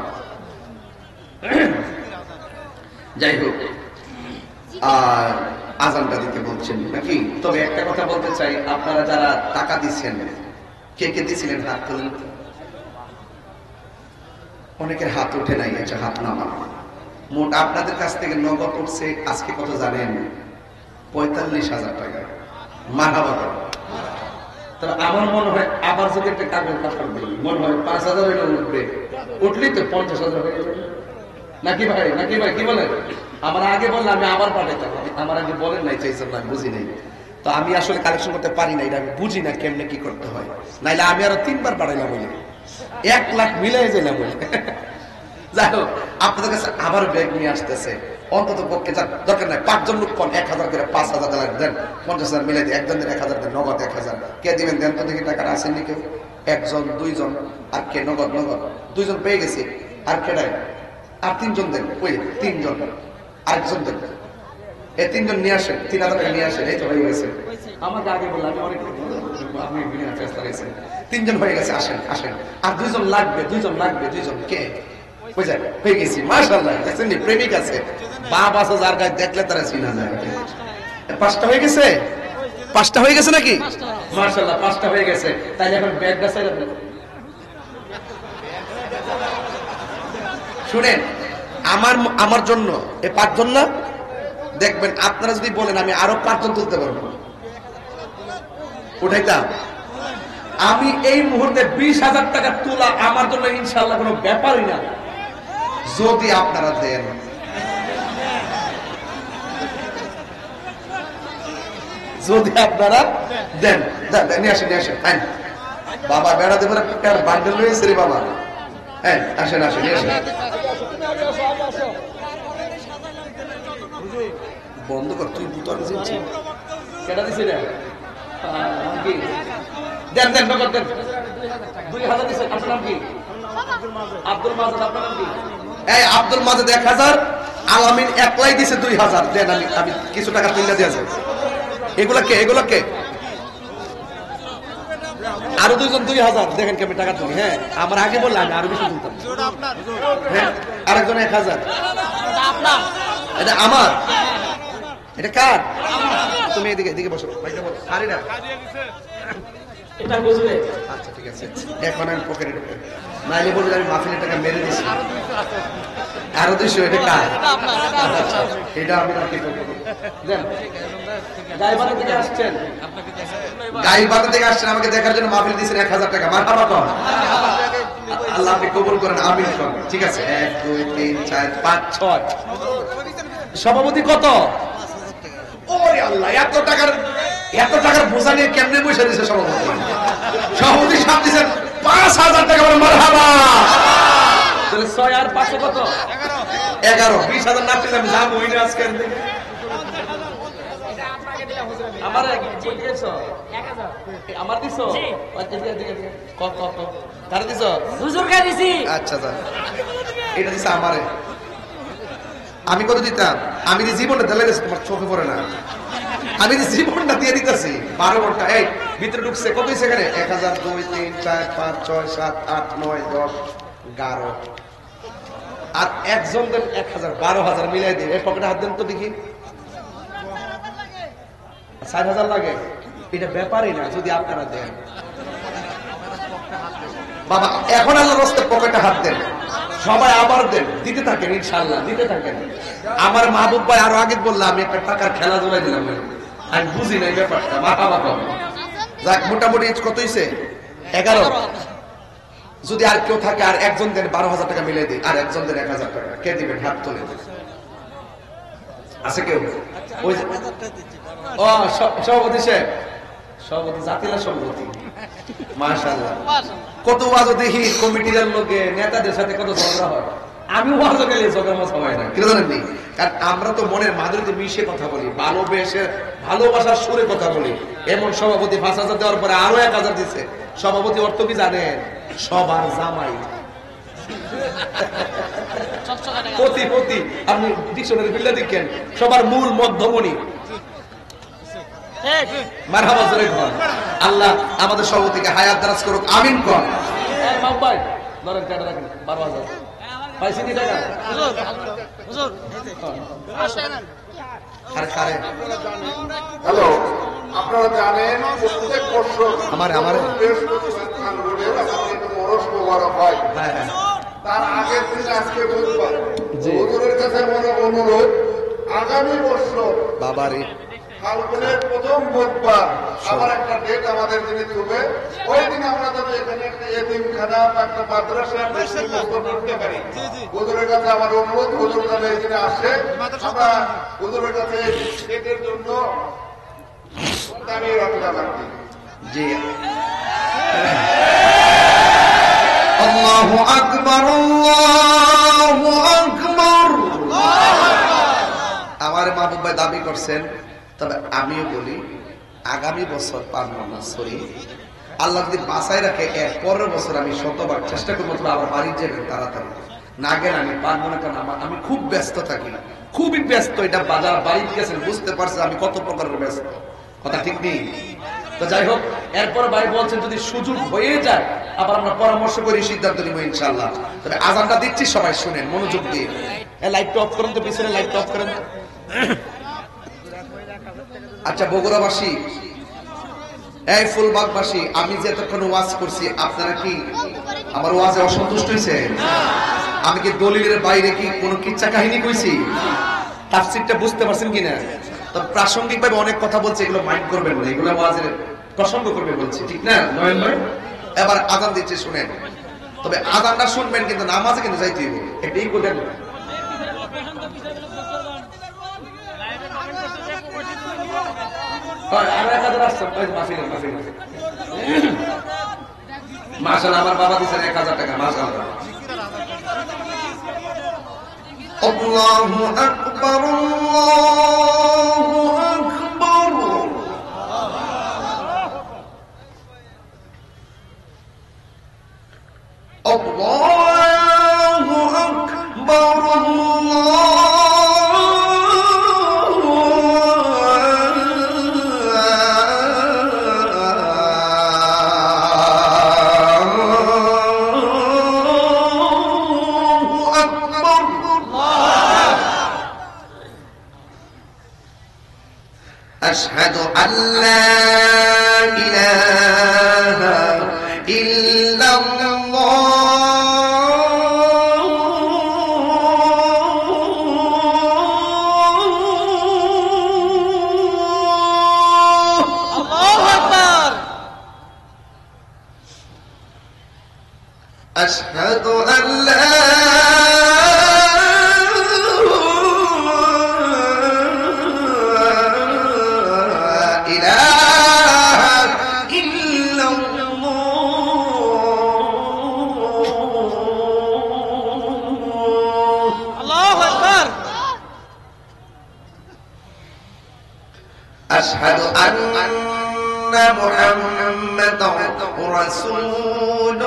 যাই হোক, আর আজানটা দিতে বলছেন নাকি? তবে একটা কথা বলতে চাই, আপনারা যারা টাকা দিচ্ছেন, কে কে দিয়েছিলেন হাত তুলেন। অনেকের হাত ওঠে নাই, আচ্ছা হাত নামান। মোট আপনাদের কাছ থেকে নগদ উঠছে আজকে কত জানেন? 45,000 টাকা। মারহাবা। তবে আমার মনে হয় আবার যদি একটা কাগজ পাঠান দিই, মনে হয় 5,000 এটা উঠবে। উঠলেই তো 50,000 হয়ে যাবে নাকি ভাই? নাকি ভাই কি বলেন? আমার আগে বললে আমি আবার পাঠাইতাম। আমার আগে বলেন নাই, চাইছেন না, বুঝি নাই। তো আমি আসলে কালেকশন করতে পারি না, এটা আমি বুঝি না কেমনে কি করতে হয়। নাইলে আমি আরো 3বার পাঠাইলাম, বলে 1 লাখ মিলাই যাইলাম বলে। যাই হোক, আপনাদের কাছে আবার ব্যাগ নিয়ে আসতেছে। অন্তত পক্ষে দরকার নাই, 5 জন লোক 1,000 করে 5,000 দেন, 50,000 মিলাই দেন। একজনের 1,000 দেন, নগদ 1,000। কে দিবেন দেন তো দেখি, টাকাটা আসেননি কেউ? 1 জন 2 জন, আর কে নগদ? 2 জন পেয়ে গেছি, আর কে নাই? আর 3 জন দেন, ওই 3 জন, আরেকজন দেন। এই 3 জন নিয়ে আসেন, 3,000 টাকা নিয়ে আসেন। এই তো হয়ে গেছে। আমাকে আগে বললাম, আমি অনেক আপনি 3 জন হয়ে গেছে, আসেন আসেন। আর 2 জন লাগবে, 2 জন লাগবে, 2 জন কে? হয়ে গেছি, মাশাআল্লাহ। দেখছেন প্রেমিক আছে, বাপ আছে যার গায়ে দেখলে তারা চিনা যায়। 5টা হয়ে গেছে, 5টা হয়ে গেছে নাকি? মাশাআল্লাহ 5টা হয়ে গেছে। তাইলে এখন ব্যাগটা সাইরা দেন। শুনেন, আমার জন্য এই 5 জন না, দেখবেন আপনারা যদি বলেন আমি আরো 5 জন তুলতে পারবো, উঠাইতাম। আমি এই মুহূর্তে 20,000 টাকা তোলা আমার জন্য ইনশাআল্লাহ কোনো ব্যাপারই না, যদি আপনারা দেন। যদি আপনারা দেন, নিয়ে আসেন, নিয়ে আসেন। বাবা বেড়া দেবেন একটা বান্ডেল রয়েছে রে বাবা। হ্যাঁ আসেন, আসেন, নিয়ে আসেন। বন্ধ কর, তুই বুতর দিচ্ছিস কেটা দিছিস রে? দেন দেন নগদ দেন। 2,000 দিছেন। আপনার নাম কি? আব্দুল মাজেদ। আপনার নাম কি? এই আব্দুল মাজেদ 1,000, আলামিন একলাই দিছে 2,000। দেন, আমি কিছু টাকা তুলে দিয়ে যাই। এগুলা কে? আরো 2 জন 2,000। দেখেন কি আমি টাকা তুলি। হ্যাঁ আমার আগে বললাম আমি আরো বেশি তুলতাম। হ্যাঁ আরেকজন 1,000। এটা আমার, এটা কার? তুমি এদিকে বসো। এটা বুঝবে? আচ্ছা ঠিক আছে, এখন আমি পকেটে ঢুকে নাইলে বলবে আমি মাহফিলের টাকা মেরে দিছি। আরো 200। এটা কার? এটা আমি রাখি। গাইবান্ধা থেকে আসছেন, গাইবান্ধা থেকে আসছেন আমাকে দেখার জন্য, মাহফিল দিয়েছেন 1,000 টাকা। মারহাবা কর, আল্লাহ আপনি কবুল করেন, আমিন করেন। ঠিক আছে, 1 2 3 4 5 6। সভাপতি কত? ওরে আল্লাহ, এত টাকার বোঝা নিয়ে কেমনে বসে দিয়েছে সভাপতি? সভাপতি সাহেব দিয়েছেন 5,000 টাকা। মারহাবা। তাহলে 6 আর 5 কত? 11। 20,000 না পেলে আমি যাবো ওই আজকে। আমার আমার দিছো? কত কারে দিছো? হুজুরকে দিছি। আচ্ছা যা, এটা দিছে আমারে। আমি কত দিতাম? আমি যে জীবনটা দিলে তোমার চোখে পড়ে না, আমি যে জীবনটা দিয়ে দিতেছি। 12 ঘন্টা। এই ভিতরে ঢুকছে কত হয়েছে এখানে? 1,000 2 3 4 5 6 7 8 9 10 11। আর একজন দেন 1,000, 12,000 মিলাই দিন। এই পকেটে হাত দেন তো দেখি। 4,000 লাগে। এটা ব্যাপারই না যদি আপনারা দেন। বাবা এখন আল্লাহর রাস্তায় পকেটে হাত দেন, সবাই আবার দেন, দিতে থাকেন, ইনশাআল্লাহ দিতে থাকেন। আমার মাহবুব ভাই আরো আগে বললাম আমি একটা টাকার খেলা জোড়াই দিলাম, আমি বুঝি না এই ব্যাপারটা। মাহবা যাক, মোটামুটি কত হয়েছে? 11। যদি আর কেউ থাকে আর একজন দেন 12,000 টাকা মিলে দিই, আর একজন দেন 1,000 টাকা। কে দিবেন? হাত তুলে আছে কেউ? ওই ও সভাপতি সাহেব, সভাপতি জাতিলা সভাপতি। মাশাআল্লাহ, কত ওয়াজ দেখি কমিটির লোকে নেতাদের সাথে কত ঝগড়া হয়। আমি ওয়াজ গেলে ঝগড়া মাছ হয় না, কেন জানেন? কারণ আমরা তো মনের মাধুরীতে মিশে কথা বলি, ভালোবাসার সুরে কথা বলি। এমন সভাপতি 5,000 দেওয়ার পরে আরো 1,000 দিচ্ছে। সভাপতি অর্থ কি জানেন? সবার জামাই। পতি আপনি ডিকশনারি বিল্লা দেখেন, সবার মূল মধ্যমণি। মারহাবা জোরে কর। আল্লাহ আমাদের সভাপতিকে হায়াত দারাজ করুক, আমিন কর। ভাই ধরেন টাকা রাখেন 12,000 পাইছি কি টাকা? হ্যালো, আপনারা জানেন প্রত্যেক বছর আমার মরস মোবারক হয়। তার আগের দিন আজকে বুধবার। হুজুরের কাছে আমার অনুরোধ, আগামী বছর বাবারে ফাল্গুনের প্রথম বুধবার আবার একটা ডেট আমাদের যিনি তুলবে, ওই দিন আমরা যেন এখানে একটা এতিমখানা বা একটা মাদ্রাসা করতে পারি। হুজুরের কাছে আমার অনুরোধ, হুজুর যেন এই দিনে আসে, আমরা হুজুরের কাছে ডেটের জন্য দাঁড়িয়ে রাখলাম আর কি। জি আল্লাহু আকবার, আল্লাহু আকবার। আমার মাহবুব ভাই দাবি করছেন, তবে আমিও বলি আগামী বছর পারবো না, সরি। আল্লাহ যদি বাঁচাই রাখে এর পরের বছর আমি 100বার চেষ্টা করবো, তবে আবার বাড়ি যাবেন তাড়াতাড়ি। না গেলে আমি পারবো না, কারণ আমি খুব ব্যস্ত থাকি, খুবই ব্যস্ত। এটা বাজার বাড়িতে গেছেন, বুঝতে পারছেন আমি কত প্রকারের ব্যস্ত। কথা ঠিক নেই? তো যাই হোক, এরপর ভাই বলছেন যদি সুযোগ হয়ে যায় আবার আমরা পরামর্শ করি, সিদ্ধান্ত নিব ইনশাআল্লাহ। তবে আজানটা দিচ্ছি, সবাই শুনেন মনোযোগ দিয়ে। লাইটটা অফ করেন তো, পিছনে লাইটটা অফ করেন। আচ্ছা বগুড়াবাসী, এই ফুলবাগবাসী, আমি যে এতক্ষণ ওয়াজ করছি আপনারা কি আমার ওয়াজে অসন্তুষ্ট হয়েছে? আমি কি দলিলের বাইরে কি কোনো কিচ্ছা কাহিনী কইছি? তাফসীরটা বুঝতে পারছেন কিনা? তবে প্রাসঙ্গিক ভাবে অনেক কথা বলছে, এগুলো মাইন্ড করবেন না, এগুলো ওয়াজের প্রসঙ্গ করবে বলছি, ঠিক না? নয়ন ভাই এবার আজান দিচ্ছে শুনেন। তবে আজানটা শুনবেন কিন্তু নামাজে কিন্তু যাইতে হইব, এটাই করবেন। মাশাআল্লাহ, আমার বাবা দিয়েছেন 1000 টাকা, মাশাআল্লাহ। আল্লাহু আকবার, আল্লাহু আকবার। আল্লাহু আকবার, أشهد أن لا إله إلا أشهد أن لا إله إلا الله. الله أكبر. أشهد أن محمدا رسول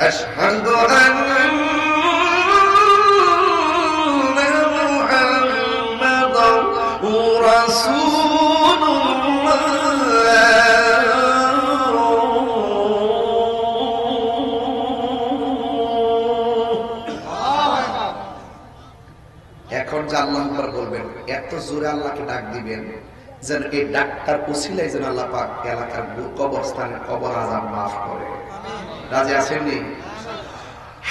أشهد أن محمدا رسول এখন যে আল্লাহু আকবার বলবেন, এত জোরে আল্লাহকে ডাক দিবেন যেন এই ডাকটার উসিলায় যেন আল্লাহ পাক এলাকার কবরস্থানে কবর আযাব মাফ করে। রাজি আছেন নি?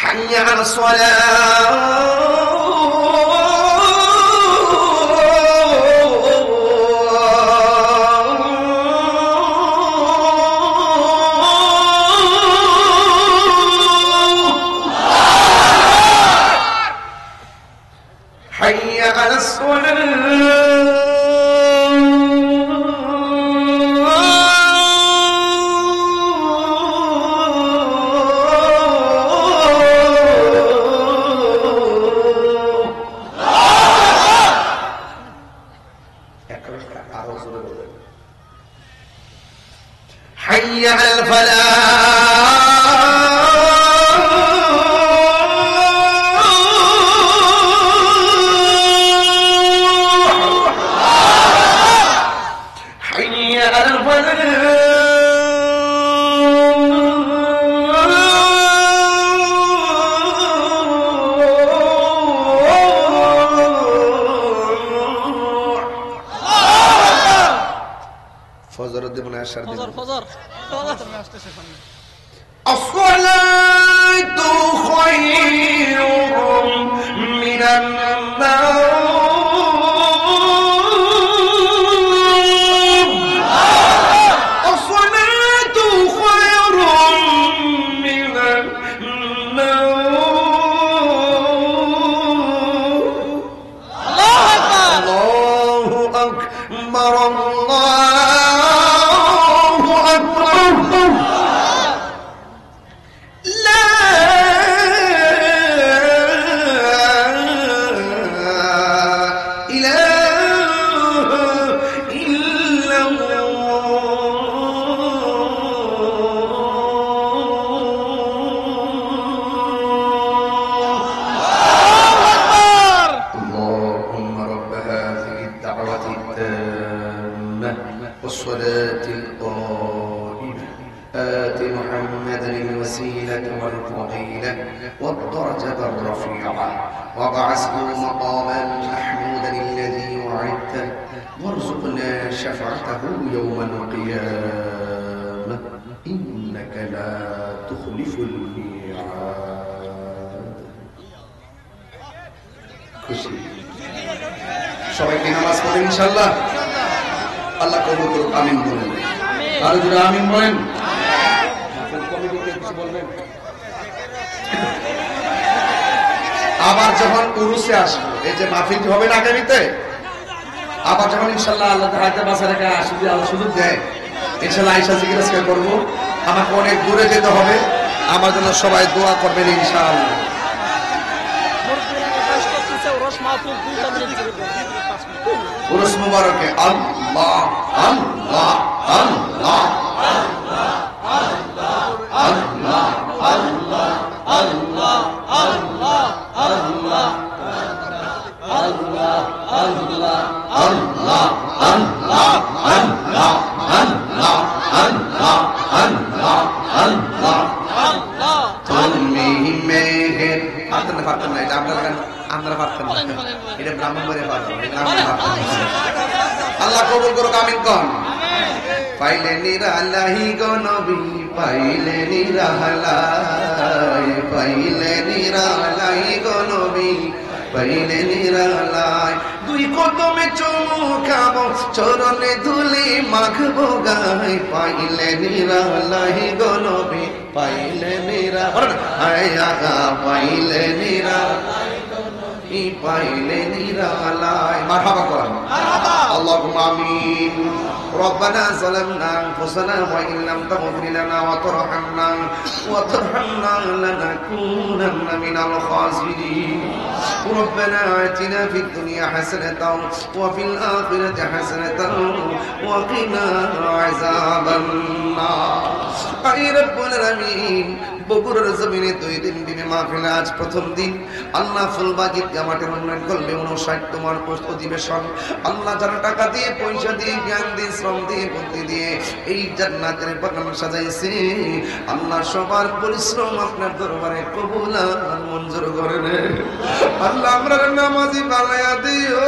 হাইয়া আলাস সালাহ, হাইয়া আলাস সালাহ। حي على الفلاح حي على فجر الدين عشر دين فجر الصلاة خير من النوم الصلاة خير من النوم الله أكبر الله أكبر الفضيلة والدرجة الرفيعة وابعثه مقاما محمودا الذي وعدته وارزقنا شفاعته يوم القيامة إنك لا تخلف الميعاد. খুশি সবাই কি নামাজ পড়েন ইনশাআল্লাহ? আল্লাহ কবুল করুন, আমিন বলেন। আর যারা আমিন বলেন, আবার যখন উরুসে আসবো, এই যে মাহফিল হবে না আগামীতে, আবার যখন ইনশাআল্লাহ আল্লাহ হাতে বাসা রেখে আসবে, আল্লাহ সুযোগ দেয়, ইনশাআল্লাহ আয়েশা জিজ্ঞাসা করবো। আমাকে অনেক দূরে যেতে হবে, আমার জন্য সবাই দোয়া করবেন ইনশাআল্লাহ। উরুস মুবারকে আল্লাহ আল্লাহ আল্লাহ আল্লাহ আল্লাহ আল্লাহ আল্লাহ আল্লাহ আল্লাহ আল্লাহ আল্লাহ আল্লাহ আল্লাহ আল্লাহ আল্লাহ আল্লাহ আল্লাহ আল্লাহ তুমি মেহের পারতেন না, এটা আপনারা পারতেন না, এটা ব্রাহ্মণবাড়িয়া পারতেন, আল্লাহ কবুল করুক, আমিন কোন। পাইলে নিরালাহি গো নবী, পাইলে নিরালাই, পাইলে নিরালাই গো নবী, পাইলে নিরালাই। দুই কদমে চুমু খাবো, চরণে ধুলি মাখবো গায়ে, পাইলে নিরালাই গো নবী, পাইলে নিরালাই, পাইলে নিরালাই, পাইলে নিরালাই। মারহাবা করেন, আল্লাহুম্মা আমিন। ربنا ظلمنا أنفسنا وإن لم تغفر لنا وترحمنا لنكونن من الخاسرين. ربنا آتنا في الدنيا حسنة وفي الآخرة حسنة وقنا عذاب النار. أي رب العالمين, বগুড়ার জমিনে 2 দিন দিনে মাহফিল, আজ প্রথম দিন। আল্লাহ ফুলবাগির জামাতের উন্নয়ন করবে 59তম অধিবেশন। আল্লাহ যারা টাকা দিয়ে, পয়সা দিয়ে, জ্ঞান দিয়ে, শ্রম দিয়ে, বুদ্ধি দিয়ে এই জান্নাতের বাগান সাজাইছে, আল্লাহ সবার পরিশ্রম আপনার দরবারে কবুল আর মঞ্জুর করে নেন। আল্লাহ আমরা নামাজি বানায়া দিও,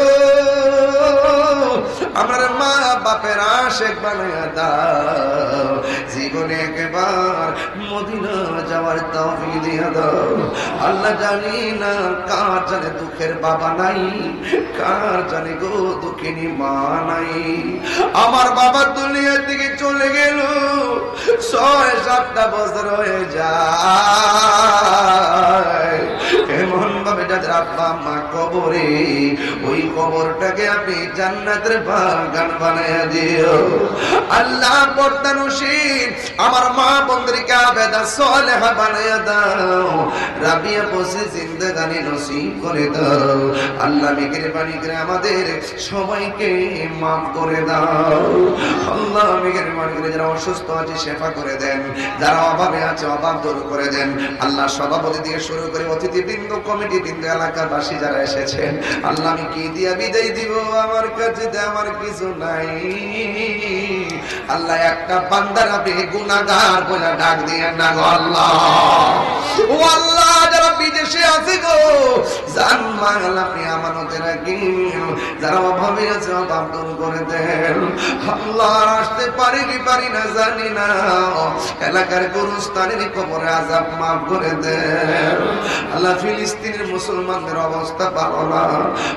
আমরা মা বাপের আশিক বানায়া দাও, জীবনে একবার মদিনা যাওয়ার তৌফিক দিয়া দাও। আল্লাহ জানি না কার জানে দুঃখের বাবা নাই, কার জানে গো দুঃখিনী মা নাই। আমার বাবা দুনিয়া থেকে চলে গেল, 6-7টা বছর হয়ে যায়। এমন ভাবে যাদের আব্বা মা কবরে, ওই কবরটাকে আপনি জান্নাতের বাগান বানায়া দিও। আল্লাহ পর্দানশীল আমার মা বন্ধুরিকা বেদা সালেহা বানায়া দাও, রাবিয়া বসে জিন্দেগানি নসিব করে দাও। আল্লাহ মেহেরবানি করে আমাদের সবাইকে মাফ করে দাও। আল্লাহ মেহেরবানি করে যারা অসুস্থ আছে শেফা করে দেন, যারা অভাবে আছে অভাব দূর করে দেন। আল্লাহ সভাপতি থেকে শুরু করে অতিথিবৃন্দ, কমিটিবৃন্দ, এলাকাবাসী যারা এসেছেন, আল্লাহ আমি কি দিয়া বিদায় দিব, আমার কাছে আমার কিছু নাই। আল্লাহ একটা বান্দার আপনি গুনাহগার বলে ডাক দিয়ে না গো আল্লাহ। ও আল্লাহ, যারা বিদেশে আছে গো, জান মাল আপনি আমানতে রাখেন, যারা অভাবে আছে অভাব দূর করে দেন। আল্লাহ আসতে পারি কি পারি না জানি না, এলাকার গুরুস্থানের কবরে আযাব মাফ করে দেন। আল্লাহ ফিলিস্তিনের মুসলমানদের অবস্থা ভালো না,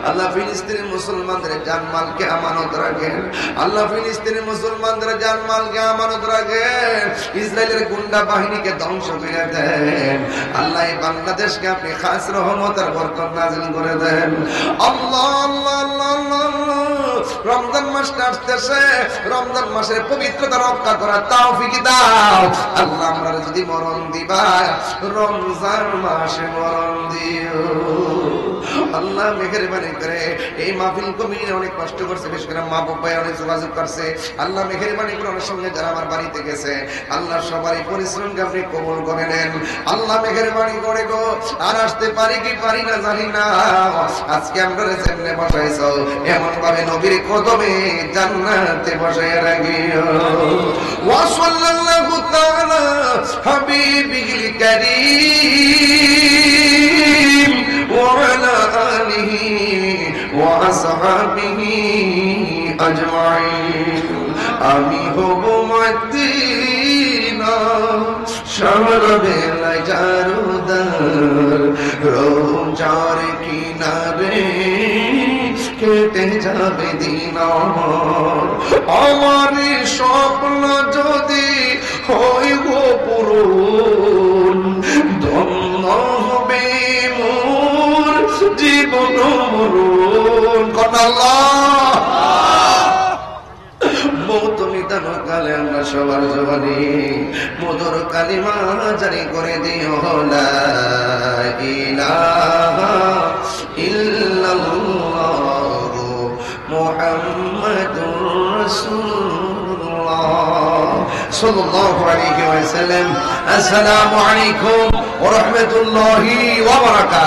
আল্লাহ ফিলিস্তিনের মুসলমানদের জানমালকে আমানত রাখেন। আল্লাহ ফিলিস্তিনের মুসলমানদের জানমালকে আমানত রাখেন, ইসরায়েলের গুন্ডা বাহিনীকে ধ্বংস করে দেন। আল্লাহ এই বাংলাদেশকে আপনি খাস রহমত আর বরকত নাযিল করে দেন। আল্লাহ আল্লাহ আল্লাহ আল্লাহ, রমজান মাসটা আসতেছে, রমজান মাসের পবিত্রতা রক্ষা করার তৌফিক দাও। আল্লাহ আমরা যদি মরণ দিবা, রমজান মাসে মরণ দিও। আল্লাহ মেহেরবানি করে এই মাহফিল কমিটি অনেক কষ্ট করছে, বিশেষ করে মা বাবাই অনেক যোগাযোগ করছে। আল্লাহ মেহেরবানি করে ওনার সঙ্গে যারা আমার বাড়িতে গেছে, আল্লাহ সবারই পরিশ্রমকে আপনি কবুল করে নেন। আল্লাহ মেহেরবানি করে গো আর আসতে পারি কি পারি না জানি না, আজকে আমরা সামনে বসাইছো এমন ভাবে নবীর কদমে জান্নাতে বসাইয়া রাখিও। ওয়া সাল্লাল্লাহু তাআলা হাবিবিল কারীম ওয়া আলা আলিহি ওয়া আসহাবিহি আজমাইন। আমি হব মদিনা শহর বেলায় জারুদার, রোজার কিনারে কেটে যাবে দিন আমার স্বপ্ন যদি হইব পূরণ, ধন্য হবে মোর জীবন মরণ। কথা আল্লাহ কালে আমরা সবার জবানে মধুর কালিমা জারি করে দিও, লা ইলাহা ইল্লাল্লাহু মুহাম্মাদুর রাসূলুল্লাহ সাল্লাল্লাহু আলাইহি ওয়াসাল্লাম। আসসালামু আলাইকুম ওয়া রাহমাতুল্লাহি ওয়া বারাকাতুহু।